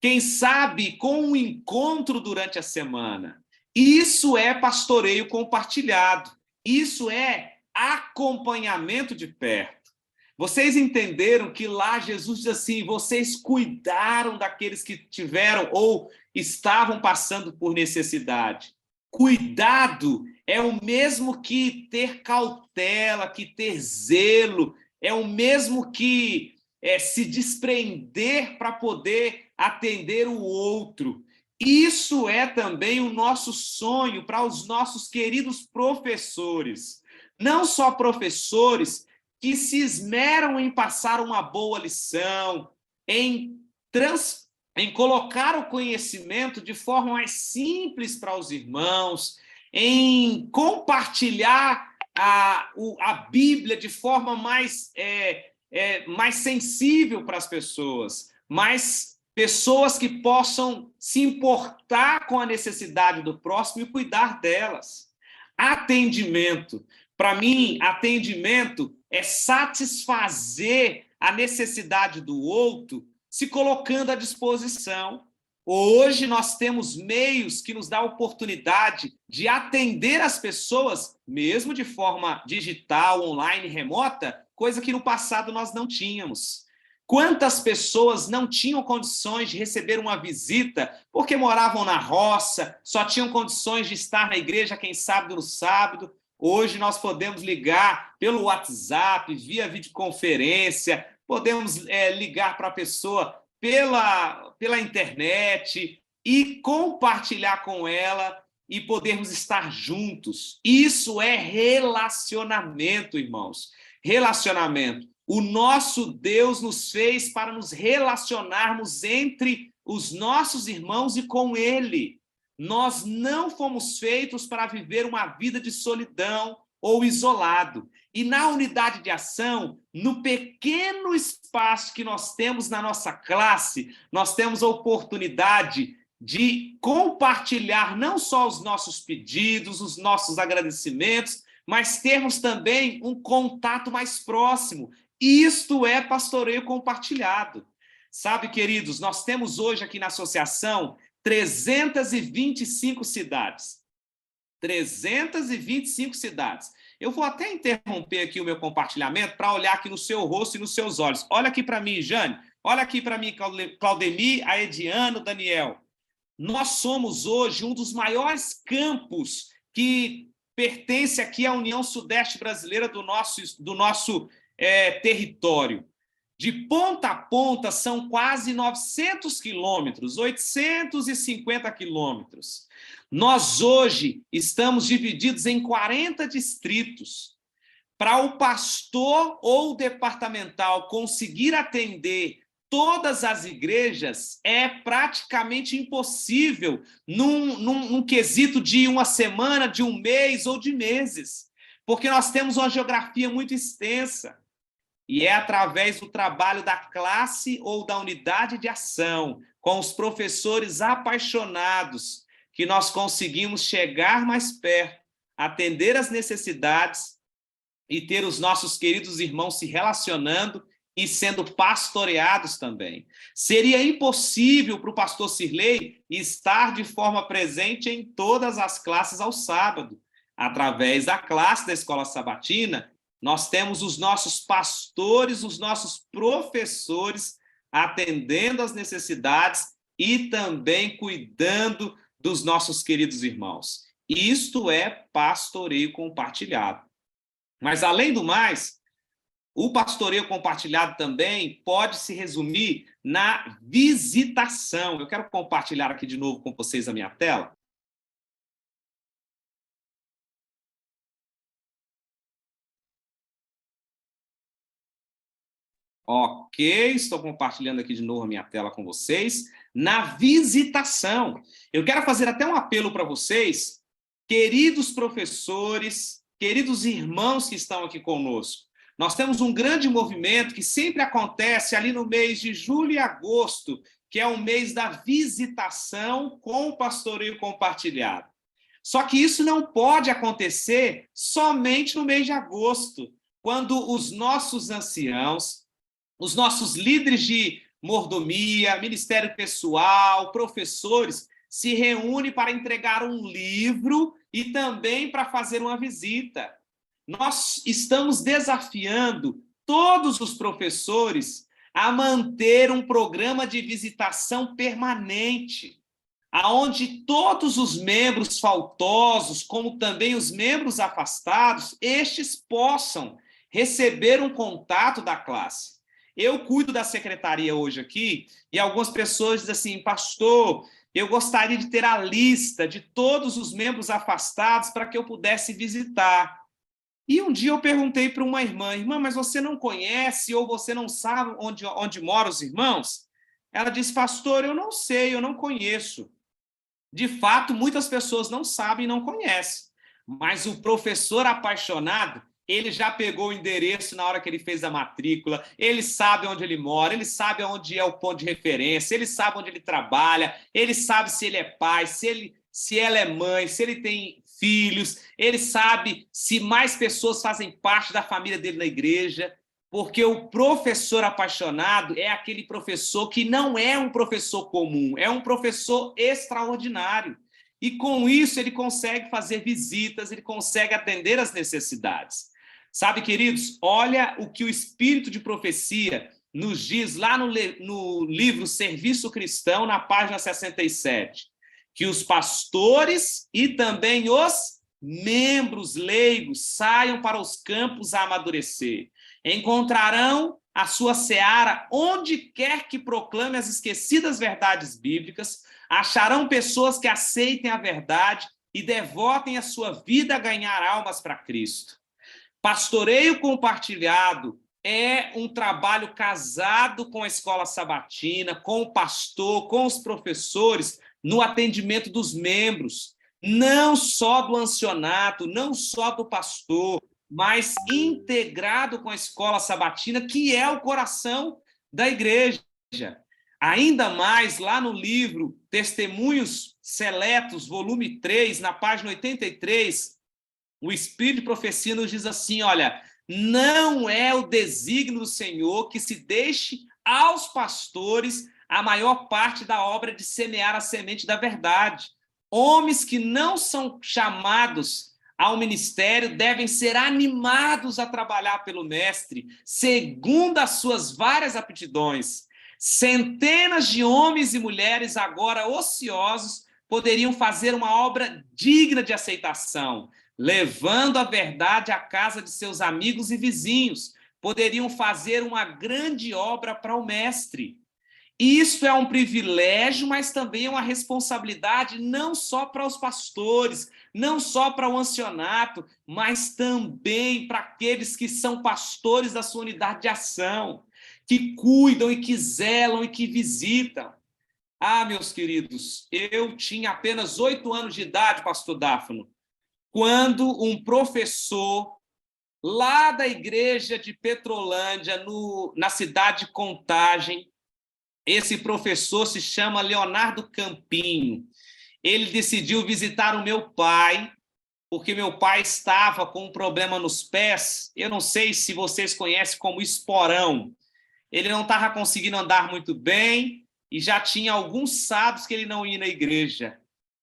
quem sabe com um encontro durante a semana. Isso é pastoreio compartilhado, isso é acompanhamento de perto. Vocês entenderam que lá Jesus diz assim: vocês cuidaram daqueles que tiveram ou estavam passando por necessidade. Cuidado é o mesmo que ter cautela, que ter zelo, é o mesmo que se desprender para poder atender o outro. Isso é também o nosso sonho para os nossos queridos professores. Não só professores que se esmeram em passar uma boa lição, em colocar o conhecimento de forma mais simples para os irmãos, em compartilhar a Bíblia de forma mais sensível para as pessoas, mais pessoas que possam se importar com a necessidade do próximo e cuidar delas. Atendimento. Para mim, atendimento é satisfazer a necessidade do outro se colocando à disposição. Hoje nós temos meios que nos dão a oportunidade de atender as pessoas, mesmo de forma digital, online, remota, coisa que no passado nós não tínhamos. Quantas pessoas não tinham condições de receber uma visita porque moravam na roça, só tinham condições de estar na igreja, quem sabe no sábado. Hoje nós podemos ligar pelo WhatsApp, via videoconferência, podemos ligar para a pessoa pela internet e compartilhar com ela e podermos estar juntos. Isso é relacionamento, irmãos. Relacionamento. O nosso Deus nos fez para nos relacionarmos entre os nossos irmãos e com Ele. Nós não fomos feitos para viver uma vida de solidão ou isolado. E na unidade de ação, no pequeno espaço que nós temos na nossa classe, nós temos a oportunidade de compartilhar não só os nossos pedidos, os nossos agradecimentos, mas termos também um contato mais próximo. Isto é pastoreio compartilhado. Sabe, queridos, nós temos hoje aqui na associação 325 cidades. 325 cidades. Eu vou até interromper aqui o meu compartilhamento para olhar aqui no seu rosto e nos seus olhos. Olha aqui para mim, Jane. Olha aqui para mim, Claudemir, a Ediano, Daniel. Nós somos hoje um dos maiores campos que pertence aqui à União Sudeste Brasileira do nosso território. De ponta a ponta são quase 900 quilômetros, 850 quilômetros. Nós hoje estamos divididos em 40 distritos. Para o pastor ou o departamental conseguir atender todas as igrejas, é praticamente impossível num quesito de uma semana, de um mês ou de meses, porque nós temos uma geografia muito extensa. E é através do trabalho da classe ou da unidade de ação, com os professores apaixonados, que nós conseguimos chegar mais perto, atender às necessidades e ter os nossos queridos irmãos se relacionando e sendo pastoreados também. Seria impossível para o pastor Sirlei estar de forma presente em todas as classes ao sábado. Através da classe da Escola Sabatina, nós temos os nossos pastores, os nossos professores atendendo às necessidades e também cuidando dos nossos queridos irmãos. Isto é pastoreio compartilhado. Mas, além do mais, o pastoreio compartilhado também pode se resumir na visitação. Eu quero compartilhar aqui de novo com vocês a minha tela. Ok, estou compartilhando aqui de novo a minha tela com vocês. Na visitação. Eu quero fazer até um apelo para vocês, queridos professores, queridos irmãos que estão aqui conosco. Nós temos um grande movimento que sempre acontece ali no mês de julho e agosto, que é o mês da visitação com o pastoreio compartilhado. Só que isso não pode acontecer somente no mês de agosto, quando os nossos anciãos, os nossos líderes de mordomia, ministério pessoal, professores, se reúnem para entregar um livro e também para fazer uma visita. Nós estamos desafiando todos os professores a manter um programa de visitação permanente, aonde todos os membros faltosos, como também os membros afastados, estes possam receber um contato da classe. Eu cuido da secretaria hoje aqui e algumas pessoas dizem assim, pastor, eu gostaria de ter a lista de todos os membros afastados para que eu pudesse visitar. E um dia eu perguntei para uma irmã, mas você não conhece ou você não sabe onde moram os irmãos? Ela disse, pastor, eu não sei, eu não conheço. De fato, muitas pessoas não sabem e não conhecem. Mas o professor apaixonado, ele já pegou o endereço na hora que ele fez a matrícula, ele sabe onde ele mora, ele sabe onde é o ponto de referência, ele sabe onde ele trabalha, ele sabe se ele é pai, se ela é mãe, se ele tem filhos, ele sabe se mais pessoas fazem parte da família dele na igreja, porque o professor apaixonado é aquele professor que não é um professor comum, é um professor extraordinário. E com isso ele consegue fazer visitas, ele consegue atender às necessidades. Sabe, queridos, olha o que o Espírito de Profecia nos diz lá no livro Serviço Cristão, na página 67, que os pastores e também os membros leigos saiam para os campos a amadurecer. Encontrarão a sua seara onde quer que proclame as esquecidas verdades bíblicas, acharão pessoas que aceitem a verdade e devotem a sua vida a ganhar almas para Cristo. Pastoreio compartilhado é um trabalho casado com a escola sabatina, com o pastor, com os professores, no atendimento dos membros, não só do ancianato, não só do pastor, mas integrado com a escola sabatina, que é o coração da igreja. Ainda mais, lá no livro Testemunhos Seletos, volume 3, na página 83, o Espírito de Profecia nos diz assim, olha, não é o desígnio do Senhor que se deixe aos pastores a maior parte da obra de semear a semente da verdade. Homens que não são chamados ao ministério devem ser animados a trabalhar pelo mestre, segundo as suas várias aptidões. Centenas de homens e mulheres agora ociosos poderiam fazer uma obra digna de aceitação, levando a verdade à casa de seus amigos e vizinhos, poderiam fazer uma grande obra para o Mestre. Isso é um privilégio, mas também é uma responsabilidade não só para os pastores, não só para o ancianato, mas também para aqueles que são pastores da sua unidade de ação, que cuidam e que zelam e que visitam. Ah, meus queridos, eu tinha apenas 8 anos de idade, pastor Dáfano, quando um professor lá da igreja de Petrolândia, na cidade de Contagem, esse professor se chama Leonardo Campinho. Ele decidiu visitar o meu pai, porque meu pai estava com um problema nos pés. Eu não sei se vocês conhecem como esporão. Ele não estava conseguindo andar muito bem e já tinha alguns sábados que ele não ia na igreja.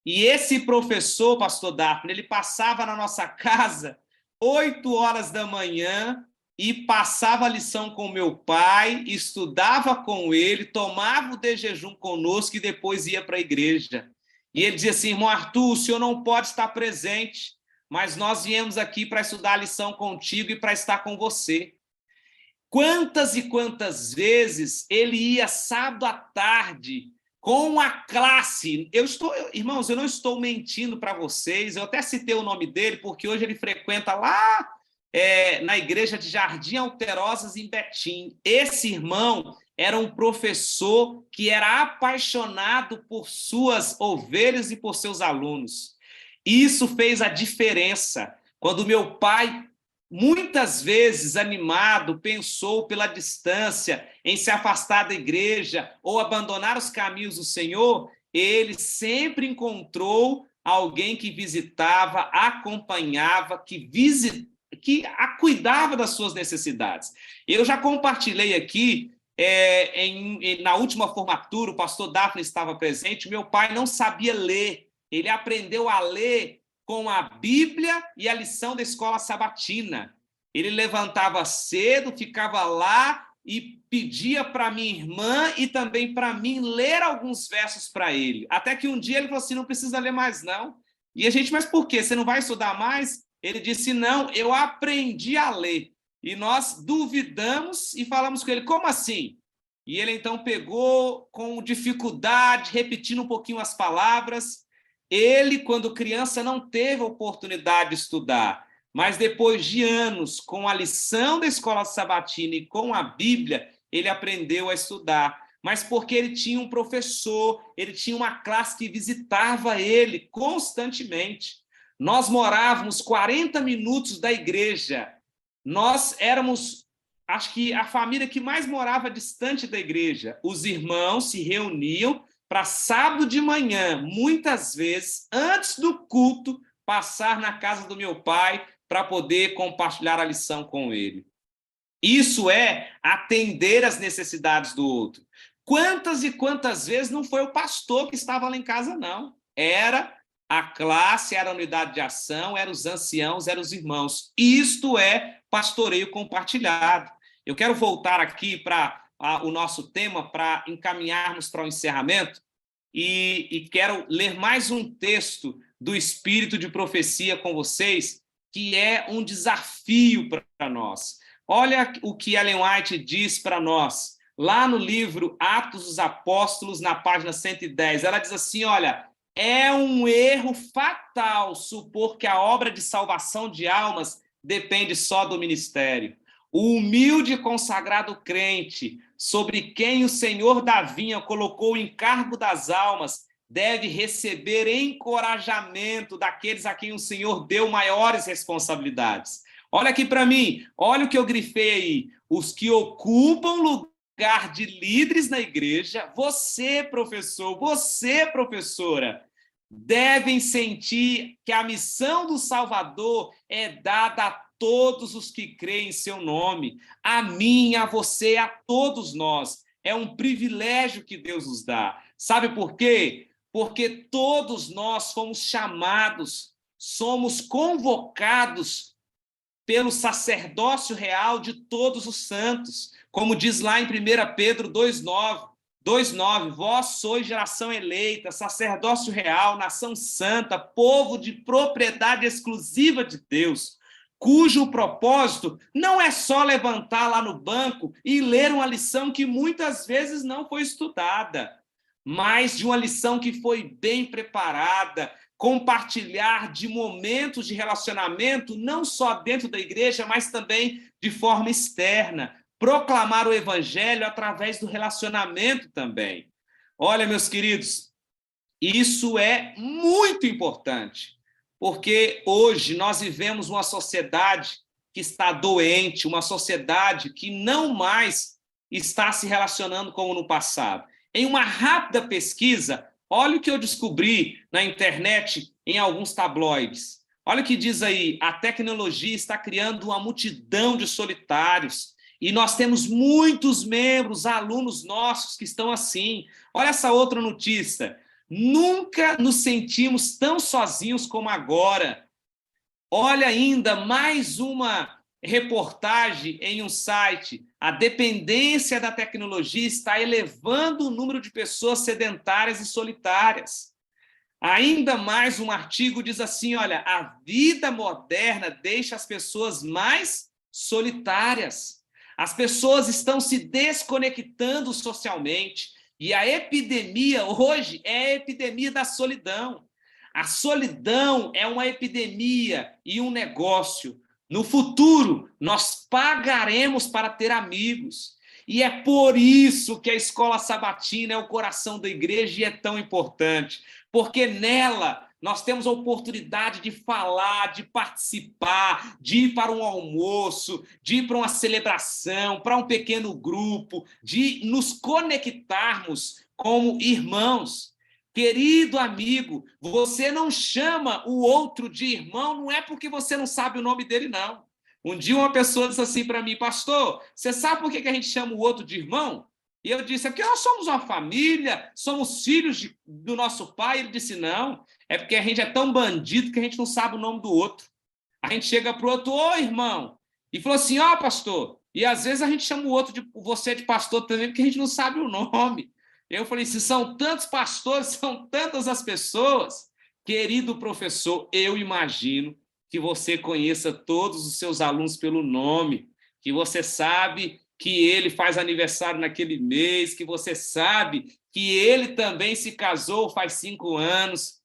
E esse professor, pastor Dáfano, ele passava na nossa casa 8 horas da manhã e passava a lição com meu pai, estudava com ele, tomava o de jejum conosco e depois ia para a igreja. E ele dizia assim: irmão Arthur, o senhor não pode estar presente, mas nós viemos aqui para estudar a lição contigo e para estar com você. Quantas e quantas vezes ele ia sábado à tarde com a classe. Irmãos, eu não estou mentindo para vocês, eu até citei o nome dele, porque hoje ele frequenta lá na igreja de Jardim Alterosas, em Betim. Esse irmão era um professor que era apaixonado por suas ovelhas e por seus alunos. Isso fez a diferença. Quando meu pai, muitas vezes animado, pensou pela distância em se afastar da igreja ou abandonar os caminhos do Senhor, ele sempre encontrou alguém que visitava, acompanhava, que cuidava das suas necessidades. Eu já compartilhei aqui, na última formatura, o pastor Dáfano estava presente, meu pai não sabia ler, ele aprendeu a ler com a Bíblia e a lição da escola sabatina. Ele levantava cedo, ficava lá e pedia para minha irmã e também para mim ler alguns versos para ele. Até que um dia ele falou assim: não precisa ler mais não. E a gente: mas por quê? Você não vai estudar mais? Ele disse: não, eu aprendi a ler. E nós duvidamos e falamos com ele: como assim? E ele então pegou com dificuldade, repetindo um pouquinho as palavras. Ele, quando criança, não teve oportunidade de estudar, mas depois de anos, com a lição da escola sabatina e com a Bíblia, ele aprendeu a estudar. Mas porque ele tinha um professor, ele tinha uma classe que visitava ele constantemente. Nós morávamos 40 minutos da igreja. Nós éramos, acho que, a família que mais morava distante da igreja. Os irmãos se reuniam para sábado de manhã, muitas vezes, antes do culto, passar na casa do meu pai para poder compartilhar a lição com ele. Isso é atender às necessidades do outro. Quantas e quantas vezes não foi o pastor que estava lá em casa, não. Era a classe, era a unidade de ação, eram os anciãos, eram os irmãos. Isto é pastoreio compartilhado. Eu quero voltar aqui para o nosso tema, para encaminharmos para o encerramento, e quero ler mais um texto do Espírito de Profecia com vocês, que é um desafio para nós. Olha o que Ellen White diz para nós, lá no livro Atos dos Apóstolos, na página 110. Ela diz assim: olha, é um erro fatal supor que a obra de salvação de almas depende só do ministério. O humilde e consagrado crente, sobre quem o Senhor da vinha colocou o encargo das almas, deve receber encorajamento daqueles a quem o Senhor deu maiores responsabilidades. Olha aqui para mim, olha o que eu grifei aí. Os que ocupam lugar de líderes na igreja, você, professor, você, professora, devem sentir que a missão do Salvador é dada a todos os que creem em seu nome, a mim, a você, a todos nós. É um privilégio que Deus nos dá. Sabe por quê? Porque todos nós fomos chamados, somos convocados pelo sacerdócio real de todos os santos. Como diz lá em 1 Pedro 2,9, vós sois geração eleita, sacerdócio real, nação santa, povo de propriedade exclusiva de Deus, cujo propósito não é só levantar lá no banco e ler uma lição que muitas vezes não foi estudada, mas de uma lição que foi bem preparada, compartilhar de momentos de relacionamento, não só dentro da igreja, mas também de forma externa, proclamar o evangelho através do relacionamento também. Olha, meus queridos, isso é muito importante, porque hoje nós vivemos uma sociedade que está doente, uma sociedade que não mais está se relacionando como no passado. Em uma rápida pesquisa, olha o que eu descobri na internet em alguns tabloides. Olha o que diz aí: a tecnologia está criando uma multidão de solitários e nós temos muitos membros, alunos nossos que estão assim. Olha essa outra notícia: nunca nos sentimos tão sozinhos como agora. Olha ainda mais uma reportagem em um site: a dependência da tecnologia está elevando o número de pessoas sedentárias e solitárias. Ainda mais um artigo diz assim: olha, a vida moderna deixa as pessoas mais solitárias. As pessoas estão se desconectando socialmente e a epidemia hoje é a epidemia da solidão. A solidão é uma epidemia e um negócio. No futuro, nós pagaremos para ter amigos. E é por isso que a escola sabatina é o coração da igreja e é tão importante, porque nela nós temos a oportunidade de falar, de participar, de ir para um almoço, de ir para uma celebração, para um pequeno grupo, de nos conectarmos como irmãos. Querido amigo, você não chama o outro de irmão, não é porque você não sabe o nome dele, não. Um dia uma pessoa disse assim para mim: pastor, você sabe por que a gente chama o outro de irmão? E eu disse: é porque nós somos uma família, somos filhos do nosso pai. Ele disse: não, é porque a gente é tão bandido que a gente não sabe o nome do outro. A gente chega para o outro: ô irmão, e falou assim: ó pastor, e às vezes a gente chama o outro de você de pastor também, porque a gente não sabe o nome. Eu falei: se são tantos pastores, são tantas as pessoas. Querido professor, eu imagino que você conheça todos os seus alunos pelo nome, que você sabe que ele faz aniversário naquele mês, que você sabe que ele também se casou faz 5 anos.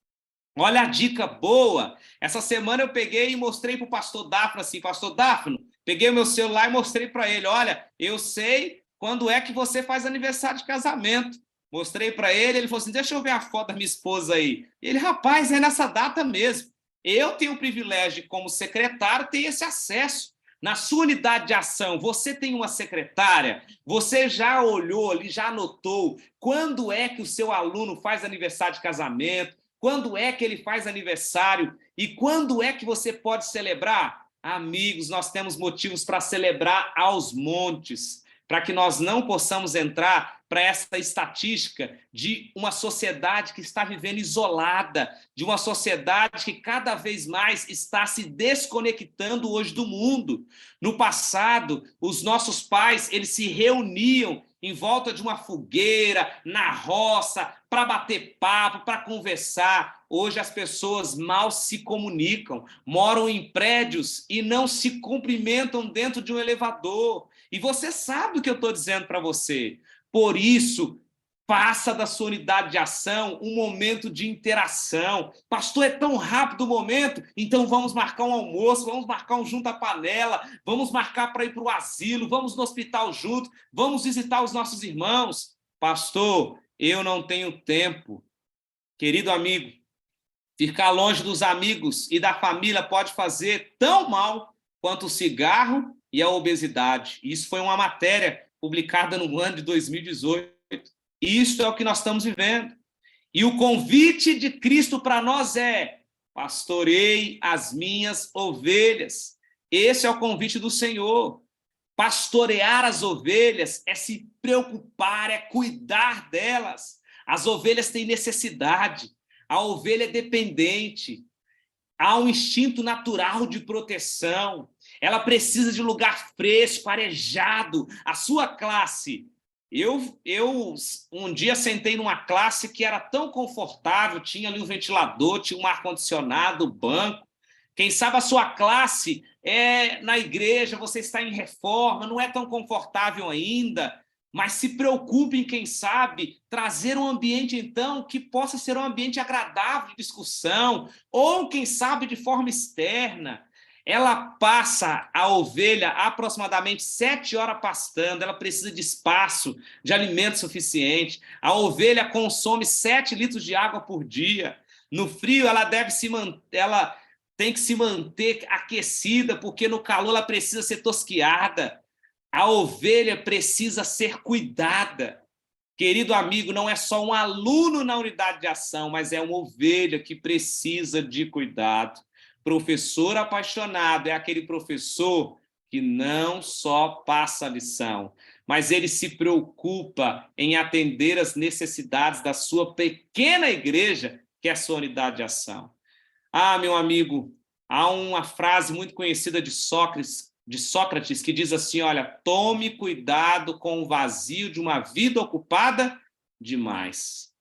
Olha a dica boa. Essa semana eu peguei e mostrei para o pastor Dafno assim: pastor Dafno, peguei o meu celular e mostrei para ele: olha, eu sei quando é que você faz aniversário de casamento. Mostrei para ele falou assim: deixa eu ver a foto da minha esposa aí. Ele: rapaz, é nessa data mesmo. Eu tenho o privilégio, como secretário, ter esse acesso. Na sua unidade de ação, você tem uma secretária? Você já olhou ali, já anotou quando é que o seu aluno faz aniversário de casamento? Quando é que ele faz aniversário? E quando é que você pode celebrar? Amigos, nós temos motivos para celebrar aos montes, para que nós não possamos entrar para essa estatística de uma sociedade que está vivendo isolada, de uma sociedade que cada vez mais está se desconectando hoje do mundo. No passado, os nossos pais, eles se reuniam em volta de uma fogueira, na roça, para bater papo, para conversar. Hoje as pessoas mal se comunicam, moram em prédios e não se cumprimentam dentro de um elevador. E você sabe o que eu estou dizendo para você. Por isso, faça da sua unidade de ação um momento de interação. Pastor, é tão rápido o momento, então vamos marcar um almoço, vamos marcar um junta-panela, vamos marcar para ir para o asilo, vamos no hospital junto, vamos visitar os nossos irmãos. Pastor, eu não tenho tempo. Querido amigo, ficar longe dos amigos e da família pode fazer tão mal quanto o cigarro e a obesidade. Isso foi uma matéria publicada no ano de 2018. Isso é o que nós estamos vivendo. E o convite de Cristo para nós é: pastorei as minhas ovelhas. Esse é o convite do Senhor. Pastorear as ovelhas é se preocupar, é cuidar delas. As ovelhas têm necessidade. A ovelha é dependente. Há um instinto natural de proteção. Ela precisa de lugar fresco, arejado. A sua classe. Eu um dia sentei numa classe que era tão confortável, tinha ali um ventilador, tinha um ar-condicionado, banco. Quem sabe a sua classe é na igreja, você está em reforma, não é tão confortável ainda, mas se preocupe em, quem sabe, trazer um ambiente, então, que possa ser um ambiente agradável de discussão, ou, quem sabe, de forma externa. Ela passa, a ovelha, aproximadamente 7 horas pastando, ela precisa de espaço, de alimento suficiente. A ovelha consome 7 litros de água por dia. No frio, ela tem que se manter aquecida, porque no calor ela precisa ser tosquiada. A ovelha precisa ser cuidada. Querido amigo, não é só um aluno na unidade de ação, mas é uma ovelha que precisa de cuidado. Professor apaixonado é aquele professor que não só passa a lição, mas ele se preocupa em atender as necessidades da sua pequena igreja, que é a sua unidade de ação. Ah, meu amigo, há uma frase muito conhecida de Sócrates que diz assim, olha, tome cuidado com o vazio de uma vida ocupada demais.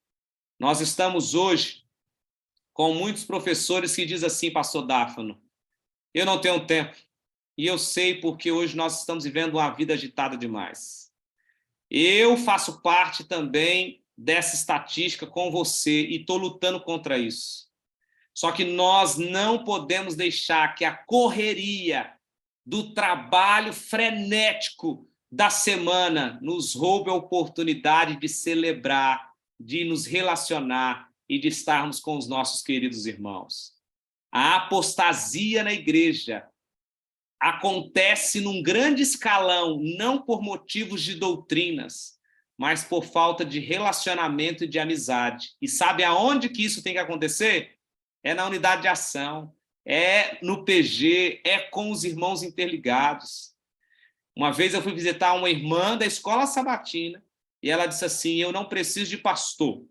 Nós estamos hoje com muitos professores que dizem assim, pastor Dáfano, eu não tenho tempo, e eu sei porque hoje nós estamos vivendo uma vida agitada demais. Eu faço parte também dessa estatística com você e estou lutando contra isso. Só que nós não podemos deixar que a correria do trabalho frenético da semana nos roube a oportunidade de celebrar, de nos relacionar e de estarmos com os nossos queridos irmãos. A apostasia na igreja acontece num grande escalão, não por motivos de doutrinas, mas por falta de relacionamento e de amizade. E sabe aonde que isso tem que acontecer? É na unidade de ação, é no PG, é com os irmãos interligados. Uma vez eu fui visitar uma irmã da escola sabatina e ela disse assim, eu não preciso de pastor,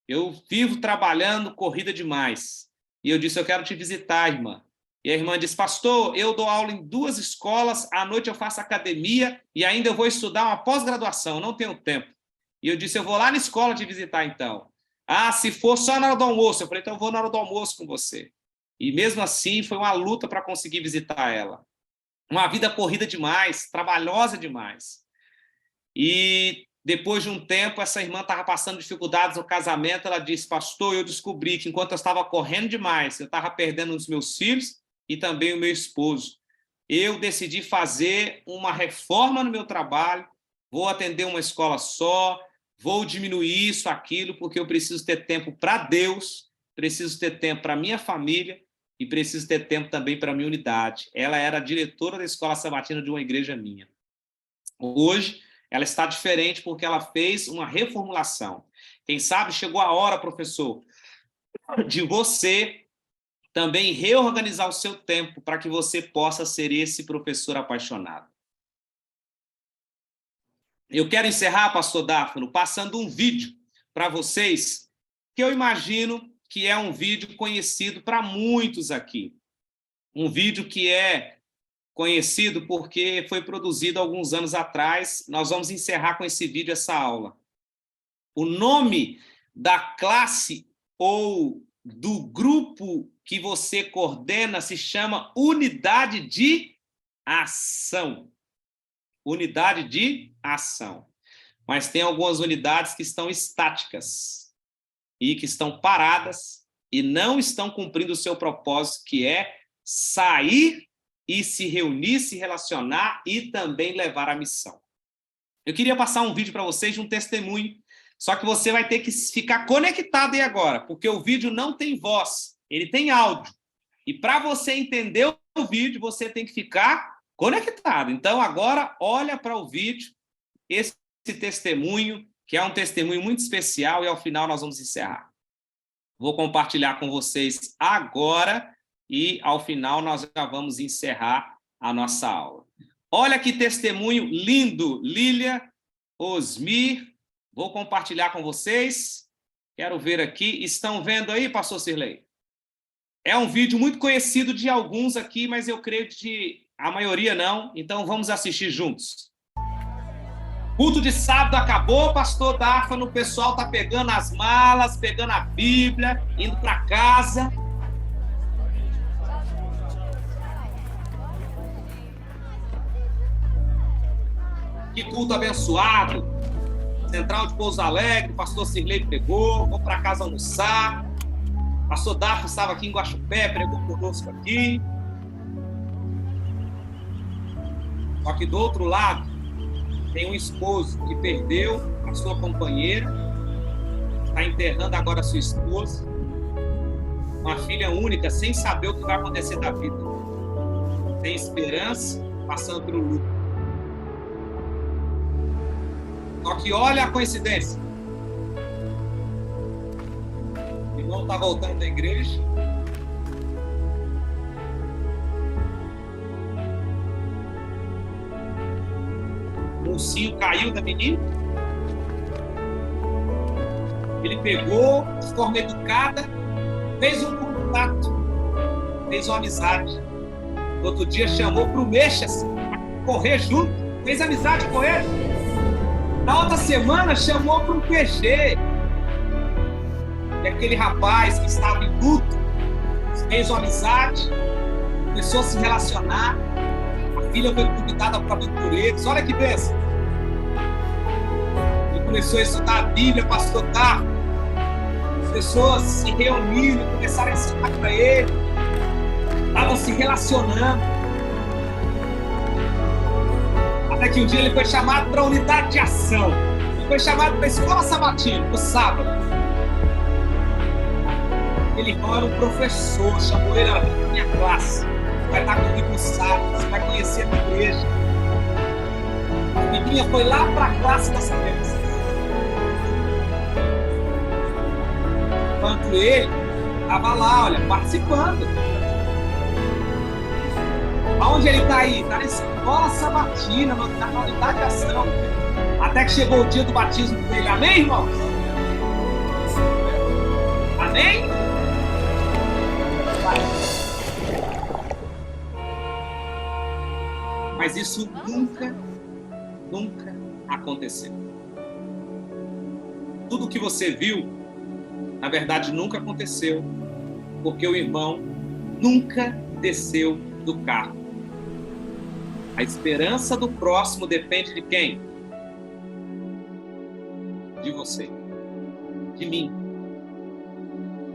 eu vivo trabalhando corrida demais. E eu disse, eu quero te visitar, irmã. E a irmã disse, pastor, eu dou aula em 2 escolas, à noite eu faço academia e ainda eu vou estudar uma pós-graduação, não tenho tempo. E eu disse, eu vou lá na escola te visitar então. Ah, se for só na hora do almoço. Eu falei, então eu vou na hora do almoço com você. E mesmo assim foi uma luta para conseguir visitar ela. Uma vida corrida demais, trabalhosa demais. E depois de um tempo, essa irmã estava passando dificuldades no casamento, ela disse, pastor, eu descobri que enquanto eu estava correndo demais, eu estava perdendo os meus filhos e também o meu esposo. Eu decidi fazer uma reforma no meu trabalho, vou atender uma escola só, vou diminuir isso, aquilo, porque eu preciso ter tempo para Deus, preciso ter tempo para minha família e preciso ter tempo também para a minha unidade. Ela era diretora da escola sabatina de uma igreja minha. Hoje, ela está diferente porque ela fez uma reformulação. Quem sabe chegou a hora, professor, de você também reorganizar o seu tempo para que você possa ser esse professor apaixonado. Eu quero encerrar, pastor Dáfano, passando um vídeo para vocês, que eu imagino que é um vídeo conhecido para muitos aqui. Um vídeo que é conhecido porque foi produzido alguns anos atrás. Nós vamos encerrar com esse vídeo essa aula. O nome da classe ou do grupo que você coordena se chama Unidade de Ação. Unidade de ação. Mas tem algumas unidades que estão estáticas e que estão paradas e não estão cumprindo o seu propósito, que é sair e se reunir, se relacionar e também levar a missão. Eu queria passar um vídeo para vocês de um testemunho, só que você vai ter que ficar conectado aí agora, porque o vídeo não tem voz, ele tem áudio. E para você entender o vídeo, você tem que ficar conectado. Então, agora, olha para o vídeo, esse testemunho, que é um testemunho muito especial, e ao final nós vamos encerrar. Vou compartilhar com vocês agora, e ao final nós já vamos encerrar a nossa aula. Olha que testemunho lindo, Lília, Osmir, vou compartilhar com vocês. Quero ver aqui, estão vendo aí, pastor Sirlei? É um vídeo muito conhecido de alguns aqui, mas eu creio que a maioria não, então vamos assistir juntos. Culto de sábado acabou, pastor Dáfano, o pessoal está pegando as malas, pegando a Bíblia, indo para casa. Que culto abençoado. Central de Pouso Alegre, pastor Sirlei pregou, vou para casa almoçar. Pastor Dafo estava aqui em Guaxupé, pregou conosco aqui. Só que do outro lado, tem um esposo que perdeu a sua companheira, está enterrando agora a sua esposa, uma filha única, sem saber o que vai acontecer da vida. Sem esperança, passando pelo luto. Só que olha a coincidência. O irmão está voltando da igreja. O ursinho caiu da menina. Ele pegou, de forma educada, fez um contato, fez uma amizade. No outro dia chamou para o Meixas correr junto, fez amizade com ele. Na outra semana chamou para um PG. E aquele rapaz que estava em luto fez uma amizade, começou a se relacionar. A filha foi convidada para aventureiros. Olha que bênção. Ele começou a estudar a Bíblia, pastor Dafo. As pessoas se reuniram e começaram a ensinar para ele. Estavam se relacionando. Até que um dia ele foi chamado para a unidade de ação. Ele foi chamado para a escola sabatina, no sábado. Ele irmão era um professor, chamou ele para a minha classe. Vai estar comigo no sábado, você vai conhecer a igreja. A menina foi lá para a classe das crianças. Enquanto ele estava lá, olha, participando. Aonde ele está aí? Está na escola sabatina, na unidade de ação. Até que chegou o dia do batismo dele. Amém, irmãos? Amém? Mas isso nunca aconteceu. Tudo que você viu, na verdade, nunca aconteceu, porque o irmão nunca desceu do carro. A esperança do próximo depende de quem? De você, de mim.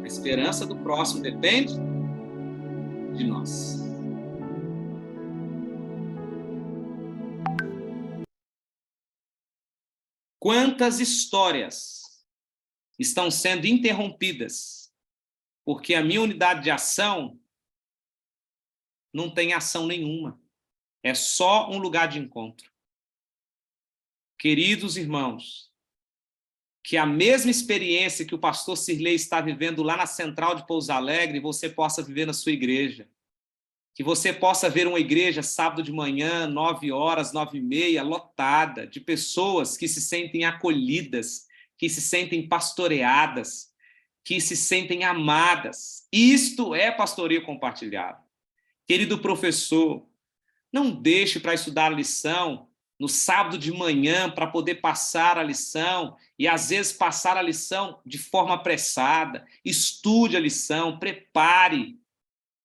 A esperança do próximo depende de nós. Quantas histórias estão sendo interrompidas porque a minha unidade de ação não tem ação nenhuma. É só um lugar de encontro. Queridos irmãos, que a mesma experiência que o pastor Sirlei está vivendo lá na Central de Pouso Alegre, você possa viver na sua igreja. Que você possa ver uma igreja sábado de manhã, 9 horas, 9h30, lotada, de pessoas que se sentem acolhidas, que se sentem pastoreadas, que se sentem amadas. Isto é pastoreio compartilhado. Querido professor, não deixe para estudar a lição no sábado de manhã para poder passar a lição e, às vezes, passar a lição de forma apressada. Estude a lição, prepare.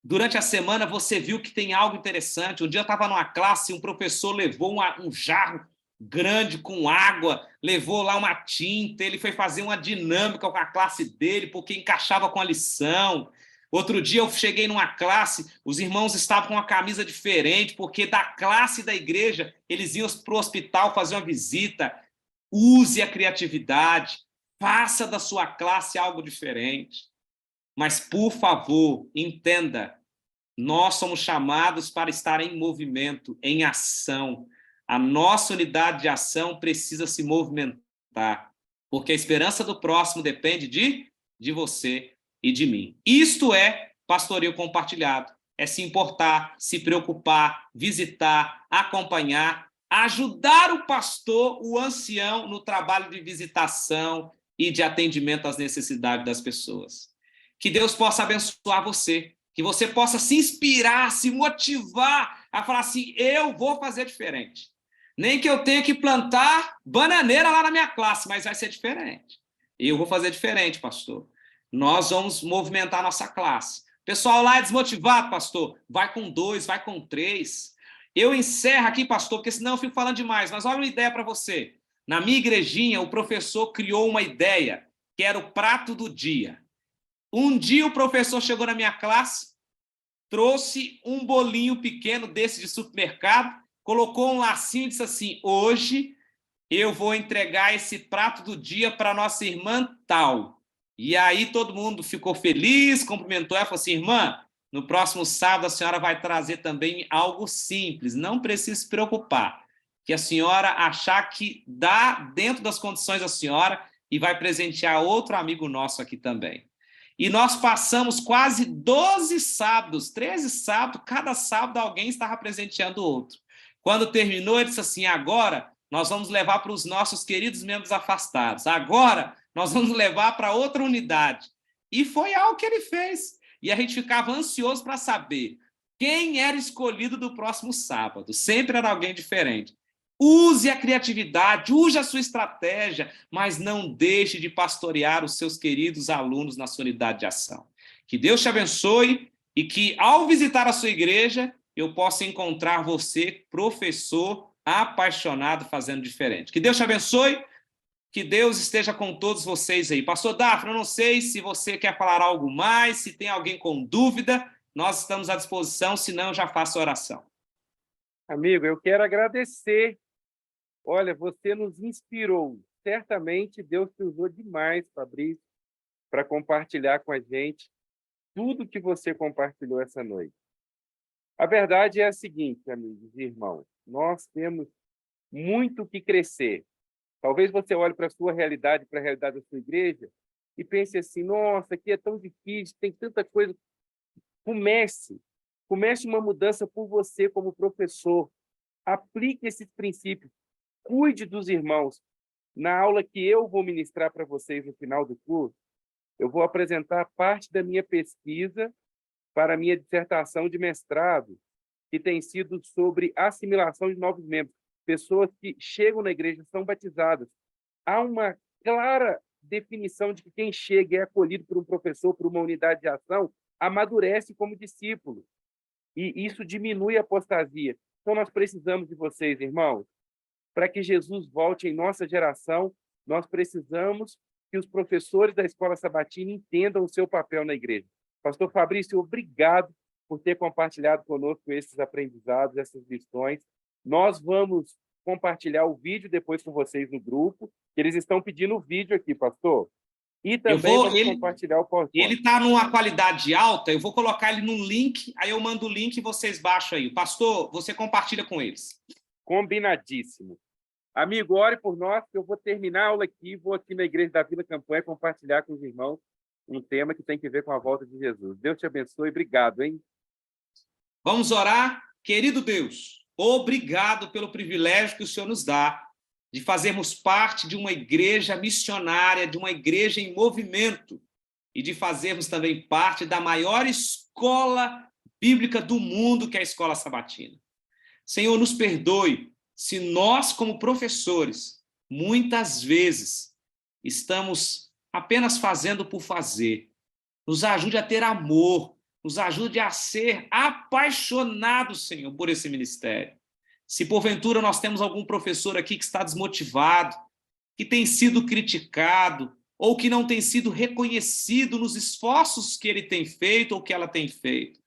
Durante a semana, você viu que tem algo interessante. Um dia eu estava numa classe e um professor levou um jarro grande com água, levou lá uma tinta, ele foi fazer uma dinâmica com a classe dele, porque encaixava com a lição. Outro dia eu cheguei numa classe, os irmãos estavam com uma camisa diferente, porque da classe da igreja eles iam para o hospital fazer uma visita. Use a criatividade, faça da sua classe algo diferente. Mas, por favor, entenda, nós somos chamados para estar em movimento, em ação. A nossa unidade de ação precisa se movimentar, porque a esperança do próximo depende de você e de mim. Isto é pastoreio compartilhado. É se importar, se preocupar, visitar, acompanhar, ajudar o pastor, o ancião, no trabalho de visitação e de atendimento às necessidades das pessoas. Que Deus possa abençoar você, que você possa se inspirar, se motivar a falar assim, eu vou fazer diferente. Nem que eu tenha que plantar bananeira lá na minha classe, mas vai ser diferente. Eu vou fazer diferente, pastor. Nós vamos movimentar a nossa classe. Pessoal lá é desmotivado, pastor. Vai com 2, vai com 3. Eu encerro aqui, pastor, porque senão eu fico falando demais, mas olha uma ideia para você. Na minha igrejinha, o professor criou uma ideia, que era o prato do dia. Um dia o professor chegou na minha classe, trouxe um bolinho pequeno desse de supermercado, colocou um lacinho e disse assim: hoje eu vou entregar esse prato do dia para nossa irmã tal. E aí todo mundo ficou feliz, cumprimentou ela, falou assim: irmã, no próximo sábado a senhora vai trazer também algo simples, não precisa se preocupar, que a senhora achar que dá dentro das condições da senhora e vai presentear outro amigo nosso aqui também. E nós passamos quase 12 sábados, 13 sábados, cada sábado alguém estava presenteando o outro. Quando terminou, ele disse assim: agora nós vamos levar para os nossos queridos membros afastados. Agora nós vamos levar para outra unidade. E foi algo que ele fez. E a gente ficava ansioso para saber quem era escolhido do próximo sábado. Sempre era alguém diferente. Use a criatividade, use a sua estratégia, mas não deixe de pastorear os seus queridos alunos na sua unidade de ação. Que Deus te abençoe e que, ao visitar a sua igreja, eu possa encontrar você, professor apaixonado, fazendo diferente. Que Deus te abençoe, que Deus esteja com todos vocês aí. Pastor Dafne, eu não sei se você quer falar algo mais, se tem alguém com dúvida, nós estamos à disposição, senão eu já faço a oração. Amigo, eu quero agradecer. Olha, você nos inspirou. Certamente Deus te usou demais, Fabrício, para compartilhar com a gente tudo que você compartilhou essa noite. A verdade é a seguinte, amigos e irmãos, nós temos muito que crescer. Talvez você olhe para a sua realidade, para a realidade da sua igreja, e pense assim: nossa, aqui é tão difícil, tem tanta coisa. Comece uma mudança por você como professor. Aplique esses princípios. Cuide dos irmãos. Na aula que eu vou ministrar para vocês no final do curso, eu vou apresentar parte da minha pesquisa para a minha dissertação de mestrado, que tem sido sobre assimilação de novos membros. Pessoas que chegam na igreja, são batizadas. Há uma clara definição de que quem chega e é acolhido por um professor, por uma unidade de ação, amadurece como discípulo. E isso diminui a apostasia. Então, nós precisamos de vocês, irmãos. Para que Jesus volte em nossa geração, nós precisamos que os professores da Escola Sabatina entendam o seu papel na igreja. Pastor Fabrício, obrigado por ter compartilhado conosco esses aprendizados, essas lições. Nós vamos compartilhar o vídeo depois com vocês no grupo. Eles estão pedindo o vídeo aqui, pastor. E também vamos compartilhar o PowerPoint. Ele está numa qualidade alta, eu vou colocar ele num link, aí eu mando o link e vocês baixam aí. Pastor, você compartilha com eles. Combinadíssimo. Amigo, ore por nós, que eu vou terminar a aula aqui, vou aqui na Igreja da Vila Campanha compartilhar com os irmãos um tema que tem que ver com a volta de Jesus. Deus te abençoe. Obrigado, hein? Vamos orar. Querido Deus, obrigado pelo privilégio que o Senhor nos dá de fazermos parte de uma igreja missionária, de uma igreja em movimento, e de fazermos também parte da maior escola bíblica do mundo, que é a Escola Sabatina. Senhor, nos perdoe se nós, como professores, muitas vezes estamos apenas fazendo por fazer. Nos ajude a ter amor, nos ajude a ser apaixonados, Senhor, por esse ministério. Se porventura nós temos algum professor aqui que está desmotivado, que tem sido criticado, ou que não tem sido reconhecido nos esforços que ele tem feito ou que ela tem feito,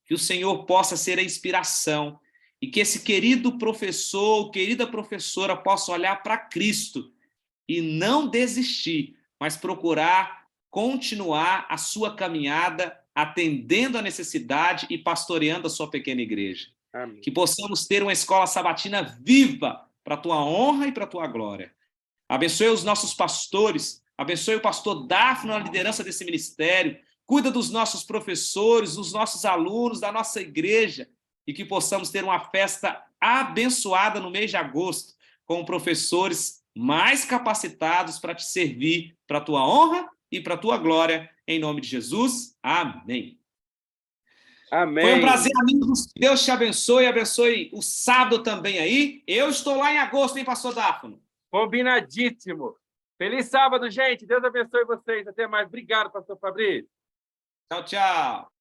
que o Senhor possa ser a inspiração e que esse querido professor, querida professora, possa olhar para Cristo e não desistir, mas procurar continuar a sua caminhada, atendendo a necessidade e pastoreando a sua pequena igreja. Amém. Que possamos ter uma escola sabatina viva para a tua honra e para a tua glória. Abençoe os nossos pastores, abençoe o pastor Dafne na liderança desse ministério, cuida dos nossos professores, dos nossos alunos, da nossa igreja, e que possamos ter uma festa abençoada no mês de agosto, com professores mais capacitados para te servir, para a tua honra e para a tua glória, em nome de Jesus. Amém. Amém. Foi um prazer, amigos. Deus te abençoe, abençoe o sábado também aí. Eu estou lá em agosto, hein, pastor Dafne? Combinadíssimo. Feliz sábado, gente. Deus abençoe vocês. Até mais. Obrigado, pastor Fabrício. Tchau, tchau.